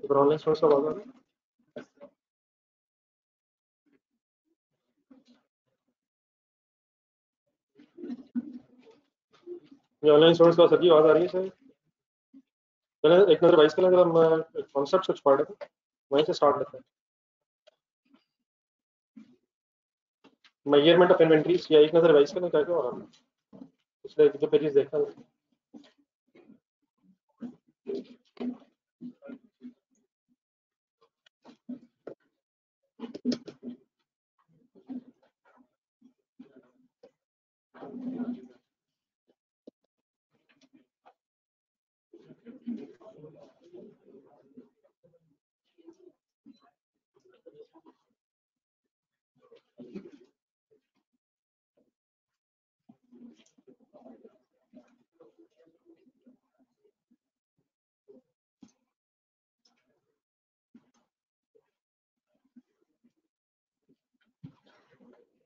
Online source का होगा ये ऑनलाइन सोर्स का सर जी आवाज आ रही है सर। पहले एक नजर वाइस के अगर हम कॉन्सेप्ट कुछ पढ़ रहे थे वहीं से स्टार्ट करते हैं। मेजरमेंट ऑफ इन्वेंट्रीज या एक नजर वाइस के क्या क्या हो रहा है पिछले जो पेजेस देखा है।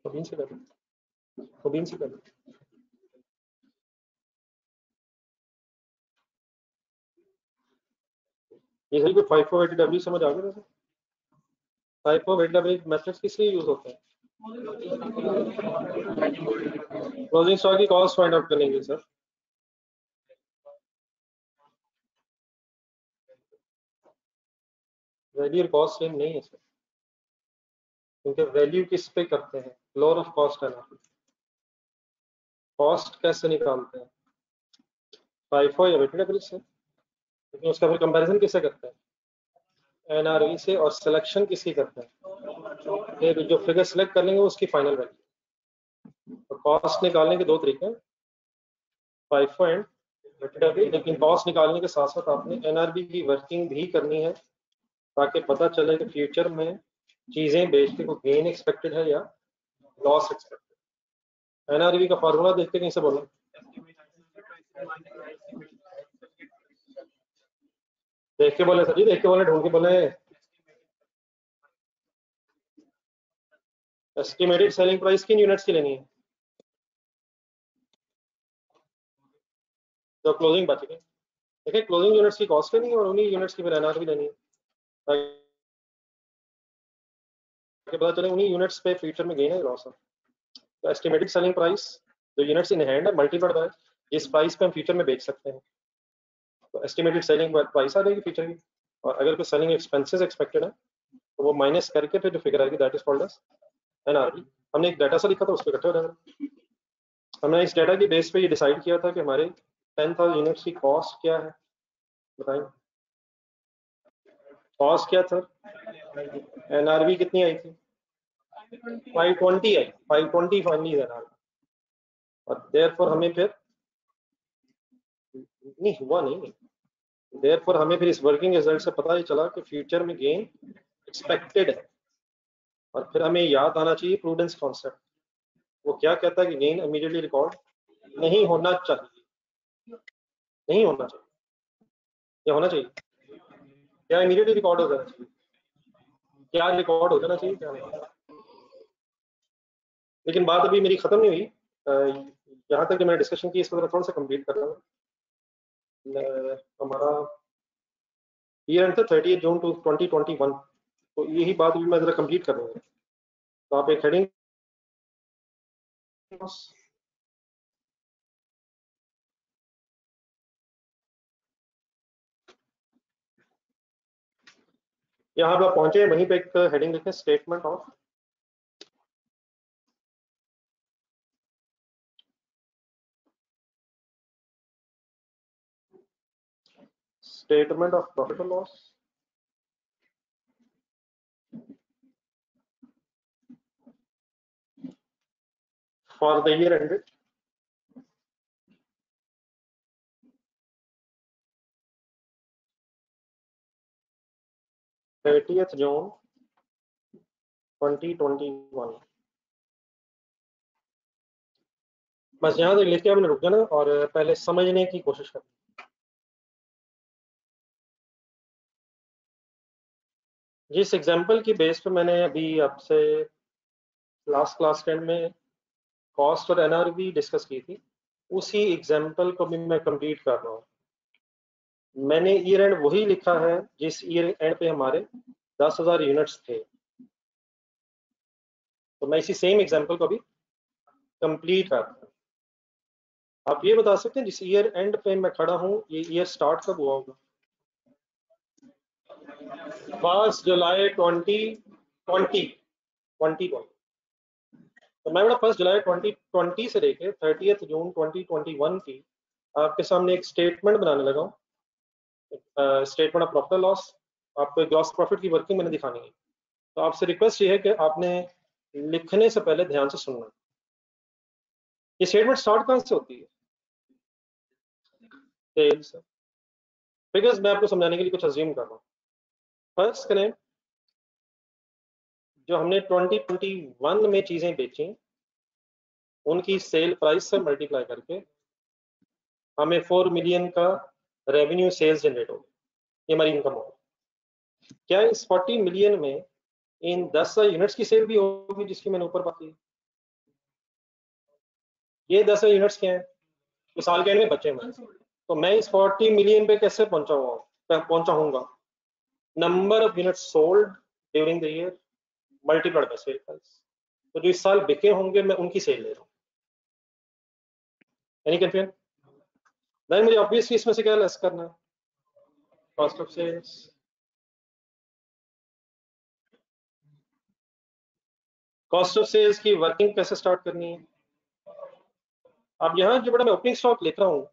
फबीन से कर फबीन से कर ये सही को 580W समझ आ गया था। 580W मेथड्स किस लिए यूज होते हैं? क्लोजिंग स्टॉक की कॉस्ट फाइंड आउट करने के लिए सर। वैल्यू और कॉस्ट सेम नहीं है सर, क्योंकि वैल्यू किस पे करते हैं? लोअर ऑफ कॉस्ट है ना। कॉस्ट कैसे निकालते हैं? फाइफो या वेटेड एवरेज से, लेकिन उसका फिर कंपैरिजन किससे करते हैं? एनआरवी से। और सिलेक्शन किसकी करते हैं? फिर जो फिगर सिलेक्ट कर लेंगे उसकी फाइनल वैल्यू। तो कॉस्ट निकालने के दो तरीके हैं, फाइफो एंड वेटेड एवरेज। लेकिन कॉस्ट निकालने के साथ साथ आपने एनआरबी की वर्किंग भी करनी है ताकि पता चले कि फ्यूचर में चीजें बेचते को गेन एक्सपेक्टेड है या लॉस एक्सपेक्टेड। एनआरबी का फार्मूला देखते कहीं से बोला? देख के बोले सर जी, देख के बोले, ढूंढ के बोले। एस्टिमेटेड सेलिंग प्राइस किन यूनिट्स की लेनी है? तो क्लोजिंग बच गई। देखिए क्लोजिंग यूनिट्स की कॉस्ट लेनी है और उन्हीं यूनिट्स की फिर एनआरबी लेनी है ताकि पता चले उन्हीं यूनिट्स पे फ्यूचर में गेन है लॉस है। तो एस्टिमेटेड सेलिंग प्राइस जो यूनिट्स इन हैंड है मल्टीप्लाइड बाय जिस प्राइस पे हम फ्यूचर में बेच सकते हैं, तो एस्टिमेटेड सेलिंग प्राइस आ जाएगी फ्यूचर की। और अगर कोई सेलिंग एक्सपेंसेस एक्सपेक्टेड है तो वो माइनस करके फिर जो फिगर आएगी that is called as NRB. हमने एक डाटा सा लिखा था उस पर इकट्ठे हो जाएगा। हमने इस डाटा की बेस पे ये डिसाइड किया था कि हमारे 10,000 यूनिट्स की कॉस्ट क्या है। बताएं कॉस्ट क्या सर? एनआरबी कितनी आई थी? 520 आई। 520 फाइनली एनआरबी। और देयरफॉर हमें फिर नहीं हुआ नहीं, देयरफॉर हमें फिर इस वर्किंग रिजल्ट से पता ही चला कि फ्यूचर में गेन एक्सपेक्टेड है। और फिर हमें याद आना चाहिए प्रूडेंस कॉन्सेप्ट। वो क्या कहता है कि गेन इमीडिएटली रिकॉर्ड नहीं होना चाहिए। नहीं होना चाहिए या होना चाहिए? क्या इमीडिएटली रिकॉर्ड हो जाना चाहिए? क्या रिकॉर्ड हो जाना चाहिए क्या नहीं? लेकिन बात अभी मेरी खत्म नहीं हुई। यहाँ तक जो मैंने डिस्कशन की इसको थोड़ा सा कंप्लीट कर रहा हूँ। हमारा ईयर एंड था 30 जून 2021। तो यही बात भी मैं जरा कंप्लीट कर रहा हूँ। तो आप एक हेडिंग यहाँ पर आप पहुंचे वहीं पे एक हेडिंग लिखें स्टेटमेंट ऑफ प्रॉफिट और loss for the year ended 30th जून 2021। बस यहाँ तक लिख के हमने रुक जाना और पहले समझने की कोशिश करना। जिस एग्जाम्पल की बेस पे मैंने अभी आपसे लास्ट क्लास 10 में कॉस्ट और एनआरबी डिस्कस की थी, उसी एग्जाम्पल को भी मैं कंप्लीट कर रहा हूँ। मैंने ईयर एंड वही लिखा है जिस ईयर एंड पे हमारे 10,000 यूनिट्स थे। तो मैं इसी सेम एग्जांपल को अभी कंप्लीट करता हूँ। आप ये बता सकते हैं जिस ईयर एंड पे मैं खड़ा हूँ ये ईयर स्टार्ट कब हुआ होगा? 1 जुलाई 2020। तो मैं बड़ा 1 जुलाई 2020 से लेके 30 जून 2021 की आपके सामने एक स्टेटमेंट बनाने लगा हूँ, स्टेटमेंट ऑफ प्रॉफिट लॉस। आपको ग्रॉस प्रॉफिट की वर्किंग मैंने दिखानी है। तो आपसे रिक्वेस्ट ये है कि आपने लिखने से पहले ध्यान से सुनना। ये स्टेटमेंट स्टार्ट कहाँ से होती है? सेल्स। फिगर्स मैं आपको समझाने के लिए कुछ अज्यूम कर रहा हूँ। फर्स्ट करें, जो हमने 2021 में चीजें बेची उनकी सेल प्राइस से मल्टीप्लाई करके हमें 4 मिलियन का रेवेन्यू सेल्स जनरेट होगा, ये हमारी इनकम होगी। क्या इस 40 मिलियन में इन 10,000 यूनिट्स की सेल भी होगी जिसकी मैंने ऊपर बात की? ये 10,000 यूनिट्स क्या है? तो साल के एंड में बचे हुए। तो मैं इस 40 मिलियन पे कैसे पहुंचा हूंगा? Number of units sold during the year multiplied by sale price. तो जो इस साल बिके होंगे मैं उनकी सेल ले रहा हूँ। Any confusion? देन मुझे ऑब्वियसली इसमें से क्या लेस करना है? Cost of sales. Cost of sales की वर्किंग कैसे स्टार्ट करनी है? अब यहाँ जो बड़ा मैं ओपनिंग स्टॉक लिख रहा हूँ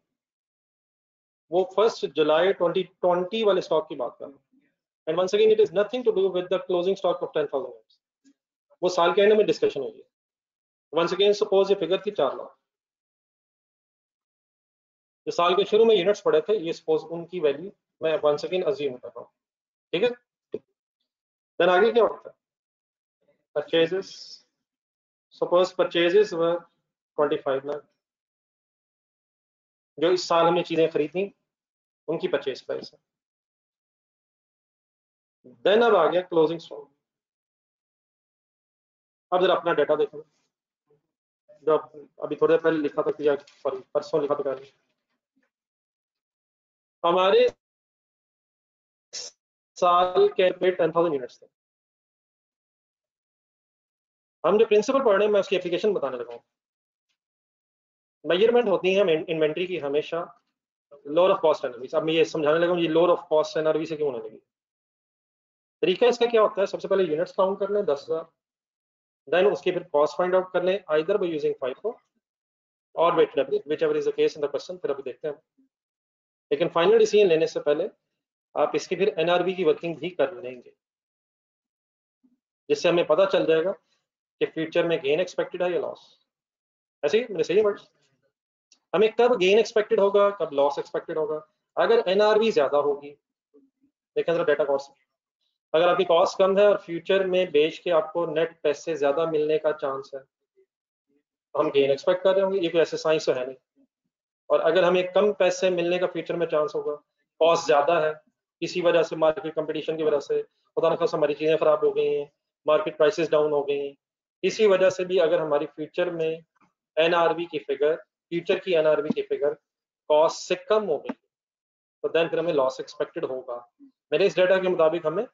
वो 1 जुलाई 2020 वाले स्टॉक की बात कर रहा हूँ। And once again it is nothing to do with the closing stock of 10,000 units. वो साल के एंड में डिस्कशन होगी। वंस अगेन सपोज ये फिगर थी 4 लाख। जो साल के शुरू में यूनिट्स पड़े थे ये सपोज उनकी वैल्यू मैं वंस अगेन अज्यूम कर रहा हूँ। ठीक है? देन आगे क्या होता है? परचेजेस। सपोज परचेजेस वर 25 लाख। जो इस साल हमने चीजें खरीदी उनकी परचेज प्राइस है। देन अब आ गया क्लोजिंग स्टॉक। अब जरा अपना डाटा देखो, जो अभी थोड़ी देर पहले लिखा था, या सॉरी परसों लिखा था पहले। हमारे साल के पे 10,000 यूनिट्स थे। हम जो प्रिंसिपल पढ़ रहे हैं मैं उसकी एप्लीकेशन बताने लगा हूँ। मेजरमेंट होती है इन्वेंट्री की हमेशा लोअर ऑफ कॉस्ट एनआरवी। अब मैं ये समझाने लगा हूँ ये लोअर ऑफ कॉस्ट एनआरवी से क्यों होने लगी। तरीका इसका क्या होता है? सबसे पहले यूनिट्स काउंट कर लें 10,000। देन उसकी फिर कॉस्ट फाइंड आउट कर लें आइदर बाय यूजिंग FIFO और weighted average, whichever is the case in the question. फिर अभी देखते हैं। लेकिन फाइनल डिसीजन लेने से पहले आप इसकी फिर एनआरवी की वर्किंग भी कर लेंगे, जिससे हमें पता चल जाएगा कि फ्यूचर में गेन एक्सपेक्टेड है या लॉस। ऐसे ही मैंने सही वर्ड्स, हमें कब गेन एक्सपेक्टेड होगा कब लॉस एक्सपेक्टेड होगा। अगर एनआरवी ज्यादा होगी, देखें जरा डाटा कॉस्ट, अगर आपकी कॉस्ट कम है और फ्यूचर में बेच के आपको नेट पैसे ज्यादा मिलने का चांस है तो हम गेन एक्सपेक्ट कर रहे होंगे। ये कोई ऐसे साइंस तो है नहीं। और अगर हमें कम पैसे मिलने का फ्यूचर में चांस होगा, कॉस्ट ज्यादा है इसी वजह से, मार्केट कंपटीशन की वजह से, खुदा न खासा हमारी चीजें खराब हो गई हैं, मार्केट प्राइसेस डाउन हो गई हैं, इसी वजह से भी अगर हमारी फ्यूचर में एनआरवी की फिगर, फ्यूचर की एनआरवी की फिगर कॉस्ट से कम हो गई तो देन फिर हमें लॉस एक्सपेक्टेड होगा। मेरे इस डाटा के मुताबिक हमें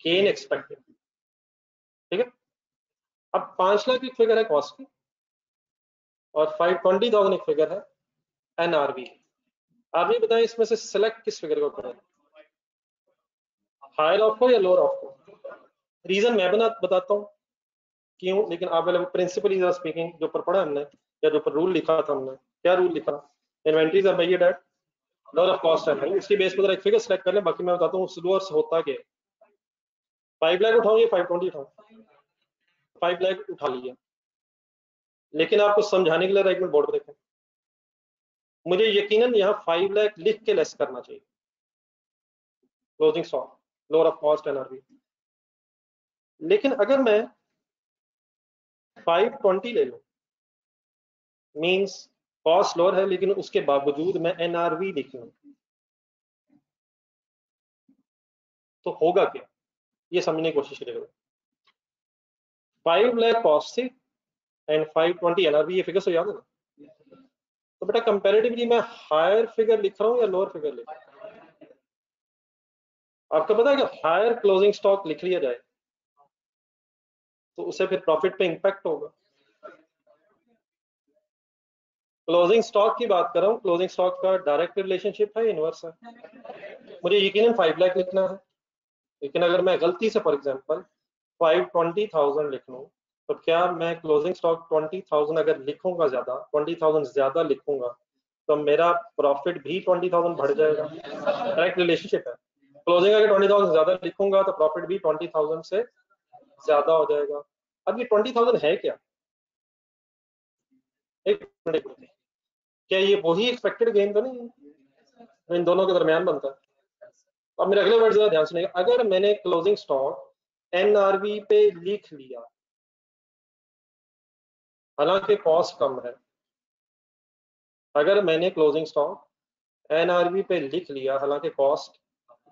गेन एक्सपेक्टेड। ठीक है? अब 5 लाख एक फिगर है कॉस्ट की और 520,000 एक फिगर है एनआरवी। आप ये बताएं इसमें से सिलेक्ट किस फिगर को करें, हायर ऑफ को या लोअर ऑफ को? रीजन मैं बताता हूँ क्यों, लेकिन आप वाले प्रिंसिपल इज स्पीकिंग जो ऊपर पढ़ा हमने या जो ऊपर रूल लिखा था हमने, क्या रूल लिखा? Inventories are measured at lower of cost है। उसकी बेस पर एक फिगर सेलेक्ट कर लें, बाकी मैं बताता हूँ उस लोअर से होता क्या। 5 लाख उठाऊं या 520 उठाऊं? 5 लाख उठा लिया, लेकिन आपको समझाने के लिए राइट में बोर्ड पर देखें, मुझे यकीनन यहाँ 5 लाख लिख के लेस करना चाहिए closing stock lower of cost NRV. लेकिन अगर मैं 520 ले लूं, मींस कॉस्ट लोअर है लेकिन उसके बावजूद मैं एनआरवी लिख लूं, तो होगा क्या ये समझने की कोशिश करेगा। 5 लाख कॉस्ट थी एंड 520 एनआरवी, ये फिगर तो याद है ना? तो बेटा कंपैरेटिवली मैं हायर फिगर लिख रहा हूँ या लोअर फिगर लिख रहा हूँ? आपको पता है कि हायर क्लोजिंग स्टॉक लिख लिया जाए तो उससे फिर प्रॉफिट पे इंपैक्ट होगा। क्लोजिंग स्टॉक की बात कर रहा हूँ, क्लोजिंग स्टॉक का डायरेक्ट रिलेशनशिप है, इनवर्स है। मुझे यकीनन 5 लाख लिखना है, लेकिन अगर मैं गलती से फॉर एग्जांपल 520,000 लिख लूँ तो क्या मैं क्लोजिंग स्टॉक 20,000 अगर लिखूंगा, ज्यादा 20,000 ज्यादा लिखूंगा तो मेरा प्रॉफिट भी 20,000 बढ़ जाएगा। डायरेक्ट रिलेशनशिप है। क्लोजिंग अगर 20,000 ज्यादा लिखूंगा तो प्रॉफिट भी 20,000 से ज्यादा हो जाएगा। अब ये 20,000 है क्या? एक मिनट, क्या ये वही एक्सपेक्टेड गेन तो नहीं है जो इन दोनों के दरमियान बनता है? अब मेरे अगले वर्ड जरा ध्यान सुनिएगा। अगर मैंने क्लोजिंग स्टॉक एनआरवी पे लिख लिया, हालांकि कॉस्ट कम है, अगर मैंने क्लोजिंग स्टॉक एनआरवी पे लिख लिया हालांकि कॉस्ट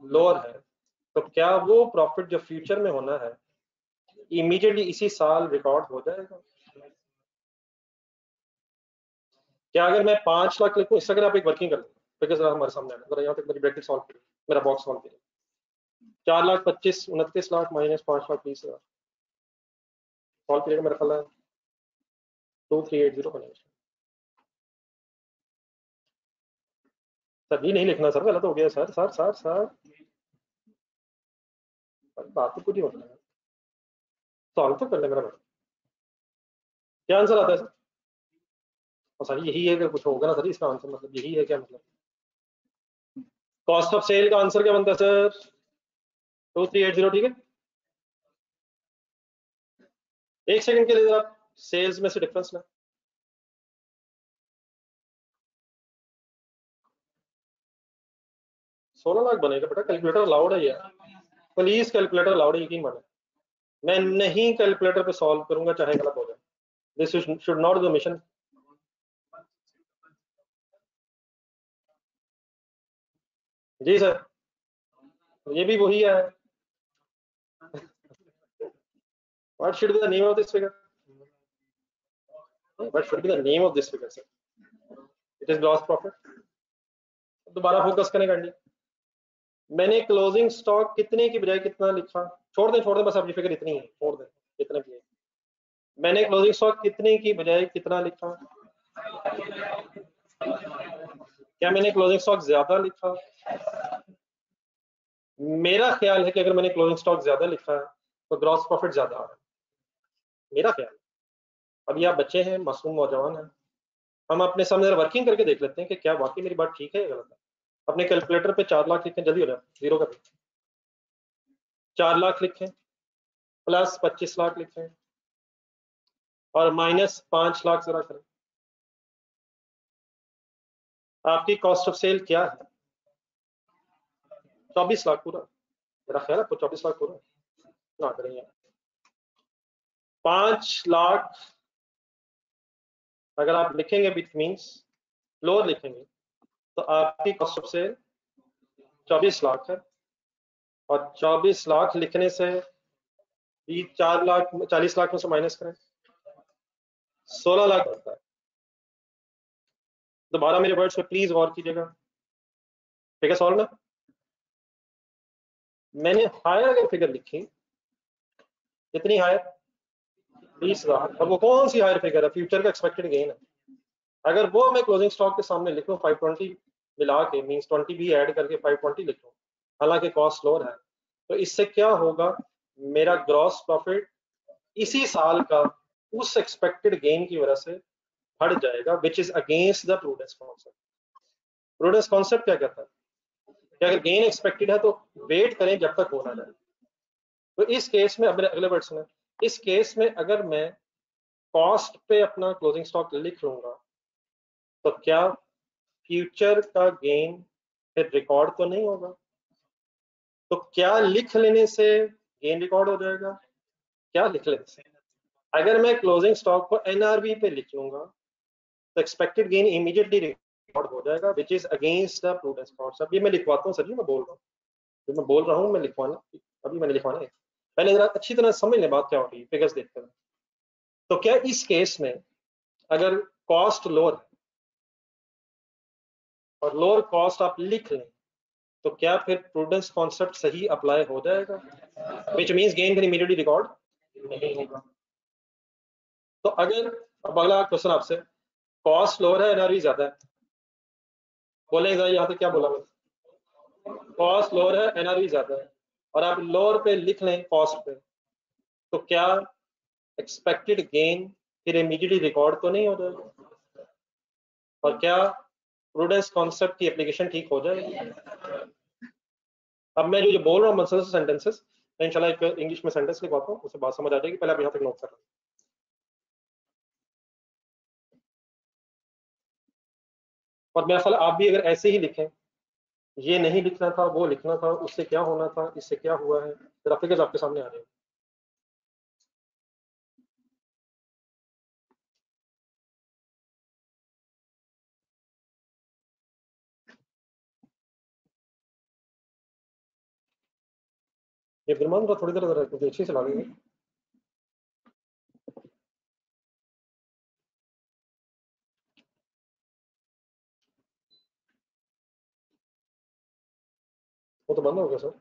लोअर है, तो क्या वो प्रॉफिट जो फ्यूचर में होना है इमीडिएटली इसी साल रिकॉर्ड हो जाएगा? क्या अगर मैं 5 लाख लिखूं, इससे अगर आप एक वर्किंग कर लें, फिर जरा हमारे सामने आना, जरा यहाँ तक मेरी ब्रैकेट सॉल्व करिए, मेरा बॉक्स सॉल्व करिए। 4,25,29 लाख माइनस 5,20,000 सॉल्व करिएगा, मेरा ख्याल है 2380 बनेगा। सर ये नहीं लिखना सर, गलत हो गया सर। सर सर सर बात तो पूरी होनी है, सॉल्व तो कर ले मेरा भाई। क्या आंसर आता है सर? और सर यही है कि कुछ होगा ना सर इसका आंसर, मतलब यही है क्या? मतलब कॉस्ट ऑफ सेल का आंसर क्या बनता है सर? 2380, ठीक है। एक सेकंड के लिए आप सेल्स में से डिफरेंस लें। सोलह लाख बनेगा बेटा, कैलकुलेटर अलाउड है यार, प्लीज कैलकुलेटर अलाउड है, यकीन माने। मैं नहीं कैलकुलेटर पे सॉल्व करूंगा चाहे गलत हो जाए, this should not be the mission. जी सर, ये भी वही है। What should be the name of this figure? What should be the name of this figure sir? It is gross profit. दोबारा फोकस करने का। मैंने क्लोजिंग स्टॉक कितने की बजाय कितना लिखा? छोड़ दें बस, अब ये फिगर इतनी है, छोड़ दें कितना की है। मैंने क्लोजिंग स्टॉक कितने की बजाय कितना लिखा? क्या मैंने क्लोजिंग स्टॉक ज्यादा लिखा? मेरा ख्याल है कि अगर मैंने क्लोजिंग स्टॉक ज्यादा लिखा है तो ग्रॉस प्रॉफिट ज्यादा आ रहा है, मेरा ख्याल। अभी आप बच्चे हैं, मासूम नौजवान हैं, हम अपने सामने वर्किंग करके देख लेते हैं कि क्या वाकई मेरी बात ठीक है या गलत है। अपने कैलकुलेटर पे 4 लाख लिखें, जल्दी हो जाए, जीरो कर। 4 लाख लिखें, प्लस 25 लाख लिखें, और माइनस 5 लाख जरा करें। आपकी कॉस्ट ऑफ सेल क्या है? 24 लाख पूरा, मेरा ख्याल है 24 लाख पूरा ना करेंगे। 5 लाख अगर आप लिखेंगे विथ मीन्स लोअर लिखेंगे तो आपकी कॉस्ट ऑफ सेल 24 लाख है, और 24 लाख लिखने से 4 लाख 40 लाख में से माइनस करें 16 लाख बनता है। दोबारा मेरे वर्ड्स पे प्लीज गौर कीजिएगा, ठीक है? सॉल्व ना, मैंने हायर अगर फिगर लिखी, कितनी हायर? 20 लाख। अब वो कौन सी हायर फिगर है? फ्यूचर का एक्सपेक्टेड गेन है। अगर वो मैं क्लोजिंग स्टॉक के सामने लिख लूँ 520 मिला के, मीन्स 20 भी ऐड करके 520 लिख लूँ, हालांकि कॉस्ट लोअर है, तो इससे क्या होगा? मेरा ग्रॉस प्रॉफिट इसी साल का उस एक्सपेक्टेड गेन की वजह से बढ़ जाएगा, which is against the prudence concept. Prudence concept क्या कहता है कि अगर गेन एक्सपेक्टेड है तो वेट करें जब तक हो ना जाए। तो इस केस में, अब मेरे अगले वर्ड सुने, इस केस में अगर मैं कॉस्ट पे अपना क्लोजिंग स्टॉक लिख लूंगा तो क्या फ्यूचर का गेन फिर रिकॉर्ड तो नहीं होगा? तो क्या लिख लेने से गेन रिकॉर्ड हो जाएगा? क्या लिख लेने से? अगर मैं क्लोजिंग स्टॉक को एनआरवी पे लिख लूंगा तो एक्सपेक्टेड गेन इमीडिएटली रिकॉर्ड हो जाएगा, which is against the prudence concept. ये मैं लिखवाता हूँ सर जी, मैं बोल रहा हूँ, जो मैं बोल रहा हूँ मैं लिखवाना, अभी मैंने लिखवाना है। पहले जरा अच्छी तरह समझ लें बात क्या हो रही है, फिगर्स देखते हैं। तो क्या इस केस में अगर कॉस्ट लोअर है और लोअर कॉस्ट आप लिख लें तो क्या फिर प्रूडेंस कॉन्सेप्ट सही अप्लाई हो जाएगा, which means gain can immediately record नहीं होगा। तो अगर अब अगला क्वेश्चन आपसे, कॉस्ट लोअर है एनआरवी ज्यादा है, बोलेगा यहाँ पे क्या बोला मैं, कॉस्ट लोअर है एनआरवी ज्यादा है, और आप लोअर पे लिख लें कॉस्ट पे, तो क्या एक्सपेक्टेड गेन फिर इमीडिएटली रिकॉर्ड तो नहीं हो जाएगा, और क्या प्रूडेंस कॉन्सेप्ट की एप्लीकेशन ठीक हो जाएगी। अब मैं जो बोल रहा हूँ मसल सेंटेंसेस, मैं इंशाल्लाह एक इंग्लिश में सेंटेंस लिखवाता हूँ, उसे बात समझ आ जाएगी, पहले आप यहाँ तक नोट कर लो। और मेरा ख्याल आप भी अगर ऐसे ही लिखें, ये नहीं लिखना था वो लिखना था, उससे क्या होना था इससे क्या हुआ है, जरा फिगर्स आपके सामने आ रहे हैं। ये बिरमान का थोड़ी देर जरा कुछ अच्छी से ला देंगे। वो तो बंद हो गया सर।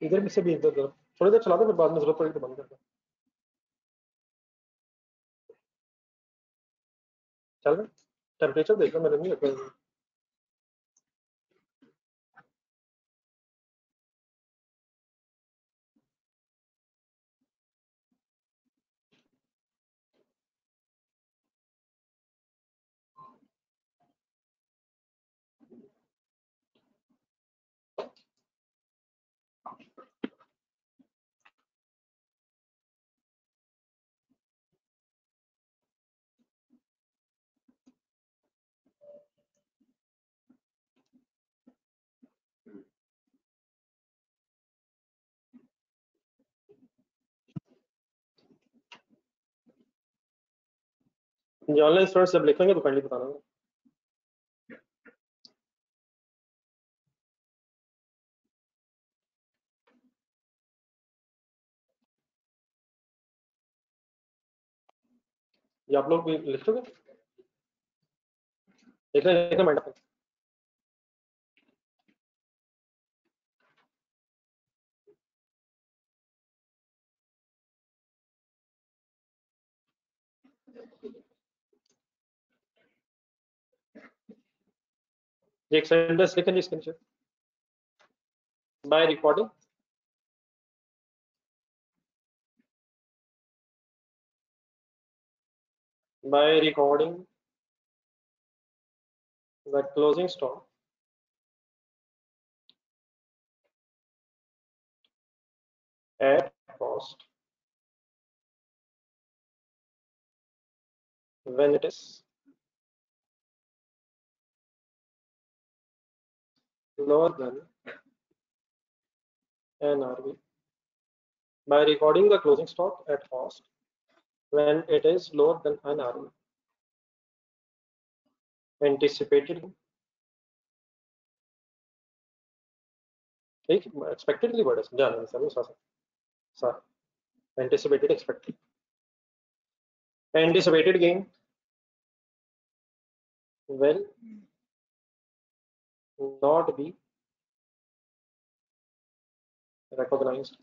इधर भी से भी इधर उधर थोड़ी देर चला दो, फिर बाद में जरूरत पड़ी तो बंद कर दो। चल रहा टेम्परेचर देख लो, मैंने नहीं रखा। जो ऑनलाइन स्टूडेंट्स जब लिखेंगे तो काइंडली बताना। ये आप लोग भी लिख लोगे, लिखना माइंड अपना। ये एक सेंटेंस लिखें जिसके नीचे by recording the closing stock at cost when it is lower than NRV, by recording the closing stock at cost when it is lower than NRV, anticipated ठीक expectedly वर्ड है, समझा नहीं sir sir anticipated gain will not be recognized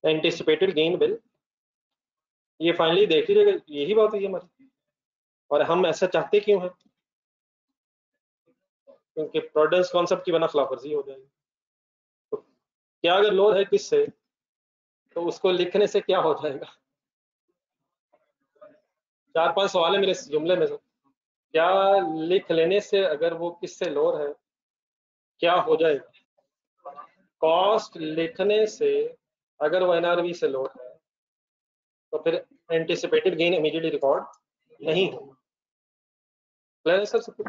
anticipated gain will, ये finally देख लीजिएगा, यही बात है हमारी, और हम ऐसा चाहते क्यों हैं, क्योंकि प्रोडेंस कॉन्सेप्ट की बना खिलाफवर्जी हो जाएगी। तो क्या अगर लोड है किससे, तो उसको लिखने से क्या हो जाएगा। 4-5 सवाल है मेरे इस जुमले में से, क्या लिख लेने से अगर वो किससे लोअर है क्या हो जाएगा, कॉस्ट लिखने से अगर वो एनआरवी से लोअर है तो फिर एंटिसिपेटेड गेन इमीडिएटली रिकॉर्ड नहीं होगा। क्लियर है सर सब कुछ।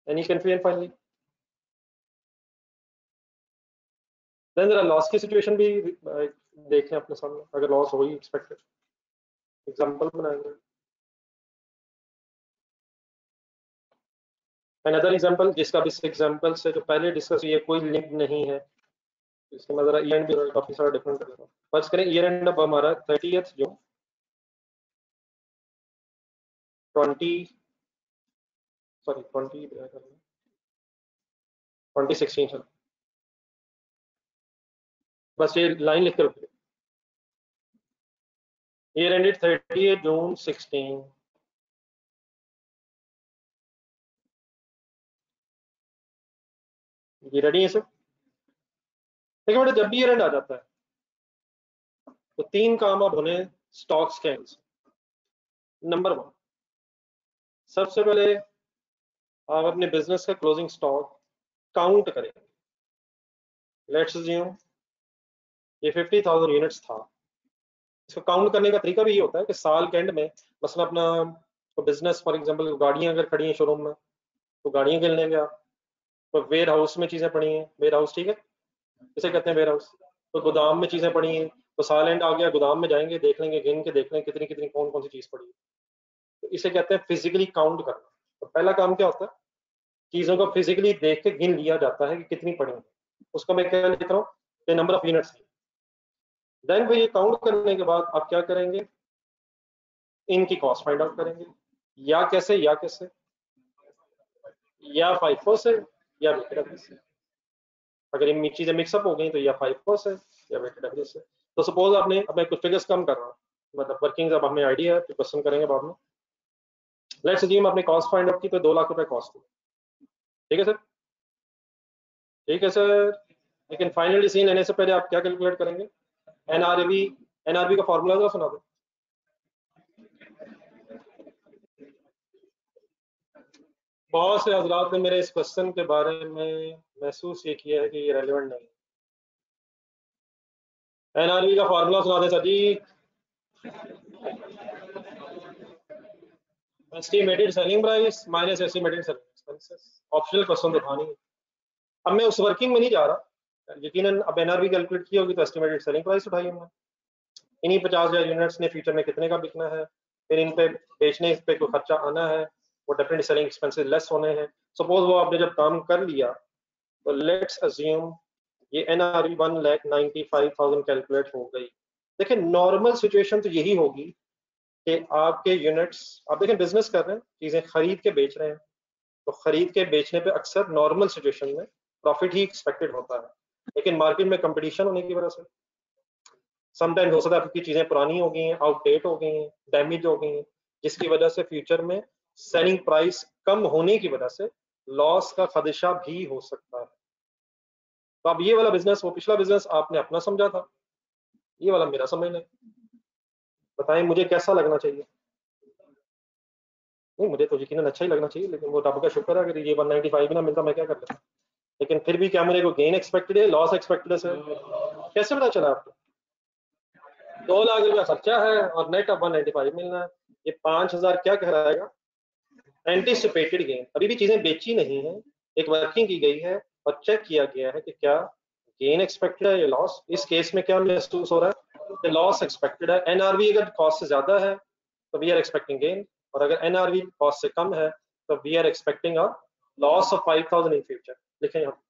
Any confusion finally. देन जरा लॉस की सिचुएशन भी देखें अपने सामने, अगर लॉस हो ही एक्सपेक्टेड, एग्जांपल बनाएंगे। अनदर एग्जांपल, जिसका भी एग्जांपल से जो पहले डिस्कस हुई है कोई लिंक नहीं है, इसके मैं जरा ईयर एंड भी काफी सारा डिफरेंट कर देता हूँ। फर्स्ट करें ईयर एंड अब हमारा 30th जून 2016 चलो, बस ये लाइन लिख कर रखिए, ईयर एंडेड 30th जून 16। ये रेडी है सब? देखिए बेटा, जब भी ईयर एंड आ जाता है तो तीन काम अब होने स्टॉक्स के एंड से। नंबर 1, सबसे पहले आप अपने बिजनेस का क्लोजिंग स्टॉक काउंट करेंगे। लेट्स अज्यूम ये 50,000 यूनिट्स था। इसको काउंट करने का तरीका भी ये होता है कि साल के एंड में, मसलन अपना बिजनेस फॉर एग्जांपल गाड़ियां अगर खड़ी हैं शोरूम में तो गाड़ियां गिन लेंगे आप। तो वेयर हाउस में चीजें पड़ी हैं, वेयर हाउस, ठीक है, इसे कहते हैं वेयर हाउस। तो गोदाम में चीजें पड़ी हैं, तो साल एंड आ गया, गोदाम में जाएंगे, देख लेंगे, गिन के देख लेंगे कितनी कितनी कौन कौन सी चीज पड़ी है। तो इसे कहते हैं फिजिकली काउंट करना। तो पहला काम क्या होता है, चीजों को फिजिकली देख के गिन लिया जाता है कि कितनी पड़ी है। उसको मैं क्या लिख रहा हूँ, नंबर ऑफ यूनिट्स। देन वो ये काउंट करने के बाद आप क्या करेंगे, इनकी कॉस्ट फाइंड आउट करेंगे। या कैसे या फाइफो से या वेटेड एवरेज से। अगर ये चीजें मिक्सअप हो गई तो या फाइफो से या वेटेड एवरेज से। तो सपोज आपने, अब मैं कुछ फिगर्स कम कर रहा हूँ, मतलब वर्किंग अब हमें आइडिया है, तो क्वेश्चन करेंगे बाद में। लेट्स अज्यूम आपने कॉस्ट फाइंड आउट की तो 2 लाख रुपए कॉस्ट हुई। ठीक है सर? ठीक है सर। लेकिन फाइनल डिसीजन लेने से पहले आप क्या कैलकुलेट करेंगे, एनआरबी। एनआरबी का फॉर्मूला जरा सुना दो। बहुत से हजरात ने मेरे इस क्वेश्चन के बारे में महसूस ये किया है कि ये रेलिवेंट नहीं। एनआरबी का फॉर्मूला सुना दे sir ji. Estimated selling price minus estimated selling expenses. Optional question तो था नहीं। अब मैं उस वर्किंग में नहीं जा रहा, यकीनन अब एनआरबी कैलकुलेट की होगी तो एस्टिमेटेड सेलिंग प्राइस उठाई हमने। इन्हीं 50,000 यूनिट्स ने फ्यूचर में कितने का बिकना है, फिर इन पे बेचने पे कोई खर्चा आना है, वो डेफिनेटली सेलिंग एक्सपेंसेस लेस होने हैं। सपोज वो आपने जब काम कर लिया तो लेट्स अज्यूम ये एनआरबी 1,95,000 कैलकुलेट हो गई। देखिए नॉर्मल सिचुएशन तो यही होगी कि आपके यूनिट्स, आप देखें बिजनेस कर रहे हैं, चीजें खरीद के बेच रहे हैं, तो खरीद के बेचने पे अक्सर नॉर्मल सिचुएशन में प्रॉफिट ही एक्सपेक्टेड होता है। लेकिन मार्केट में कंपटीशन होने की वजह से समटाइम्स हो सकता है आपकी चीजें पुरानी हो गई हैं, आउटडेट हो गई हैं, डैमेज हो गई हैं, जिसकी वजह से फ्यूचर में सेलिंग प्राइस कम होने की वजह से लॉस का खदशा भी हो सकता है। तो अब ये वाला बिजनेस, वो पिछला बिजनेस आपने अपना समझा था, ये वाला मेरा समझ लें। बताएं मुझे कैसा लगना चाहिए? नहीं, मुझे तो यकीनन अच्छा ही लगना चाहिए, लेकिन वो रब का शुक्र है, अगर ये 195 भी ना मिलता मैं क्या कर लेता। लेकिन फिर भी क्या मेरे को गेन एक्सपेक्टेड है, लॉस एक्सपेक्टेड है सर? कैसे पता चला आपको? 2 लाख रुपया खर्चा है और नेट ऑफ 195 मिलना है। ये 5,000 क्या कहलाएगा, एंटीसिपेटेड गेन। अभी भी चीजें बेची नहीं है, एक वर्किंग की गई है और चेक किया गया है कि क्या गेन एक्सपेक्टेड है या लॉस। इस केस में क्या महसूस हो रहा है कि लॉस एक्सपेक्टेड है। एनआरवी अगर कॉस्ट से ज्यादा है तो वी आर एक्सपेक्टिंग गेन, और अगर एनआरवी कॉस्ट से कम है तो we are expecting a loss of 5,000 in future. लिखें यहाँ।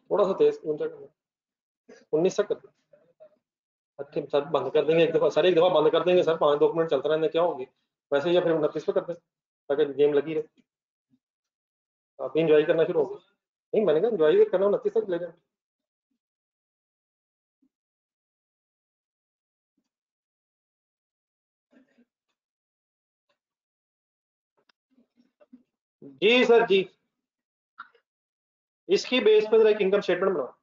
थोड़ा सा तेज 19 तक कर दो। अच्छा सर बंद कर देंगे एक दफा, सर एक दफा बंद कर देंगे सर, 5-2 मिनट चलता रहने क्या होगी वैसे, या फिर 29 पे कर दें ताकि गेम लगी रहे, आप भी इंजॉय करना शुरू हो गए। नहीं मैंने कहा इंजॉय करना, 29 तक ले जाए। जी सर जी। इसकी बेस पर जरा एक इनकम स्टेटमेंट बनाओ,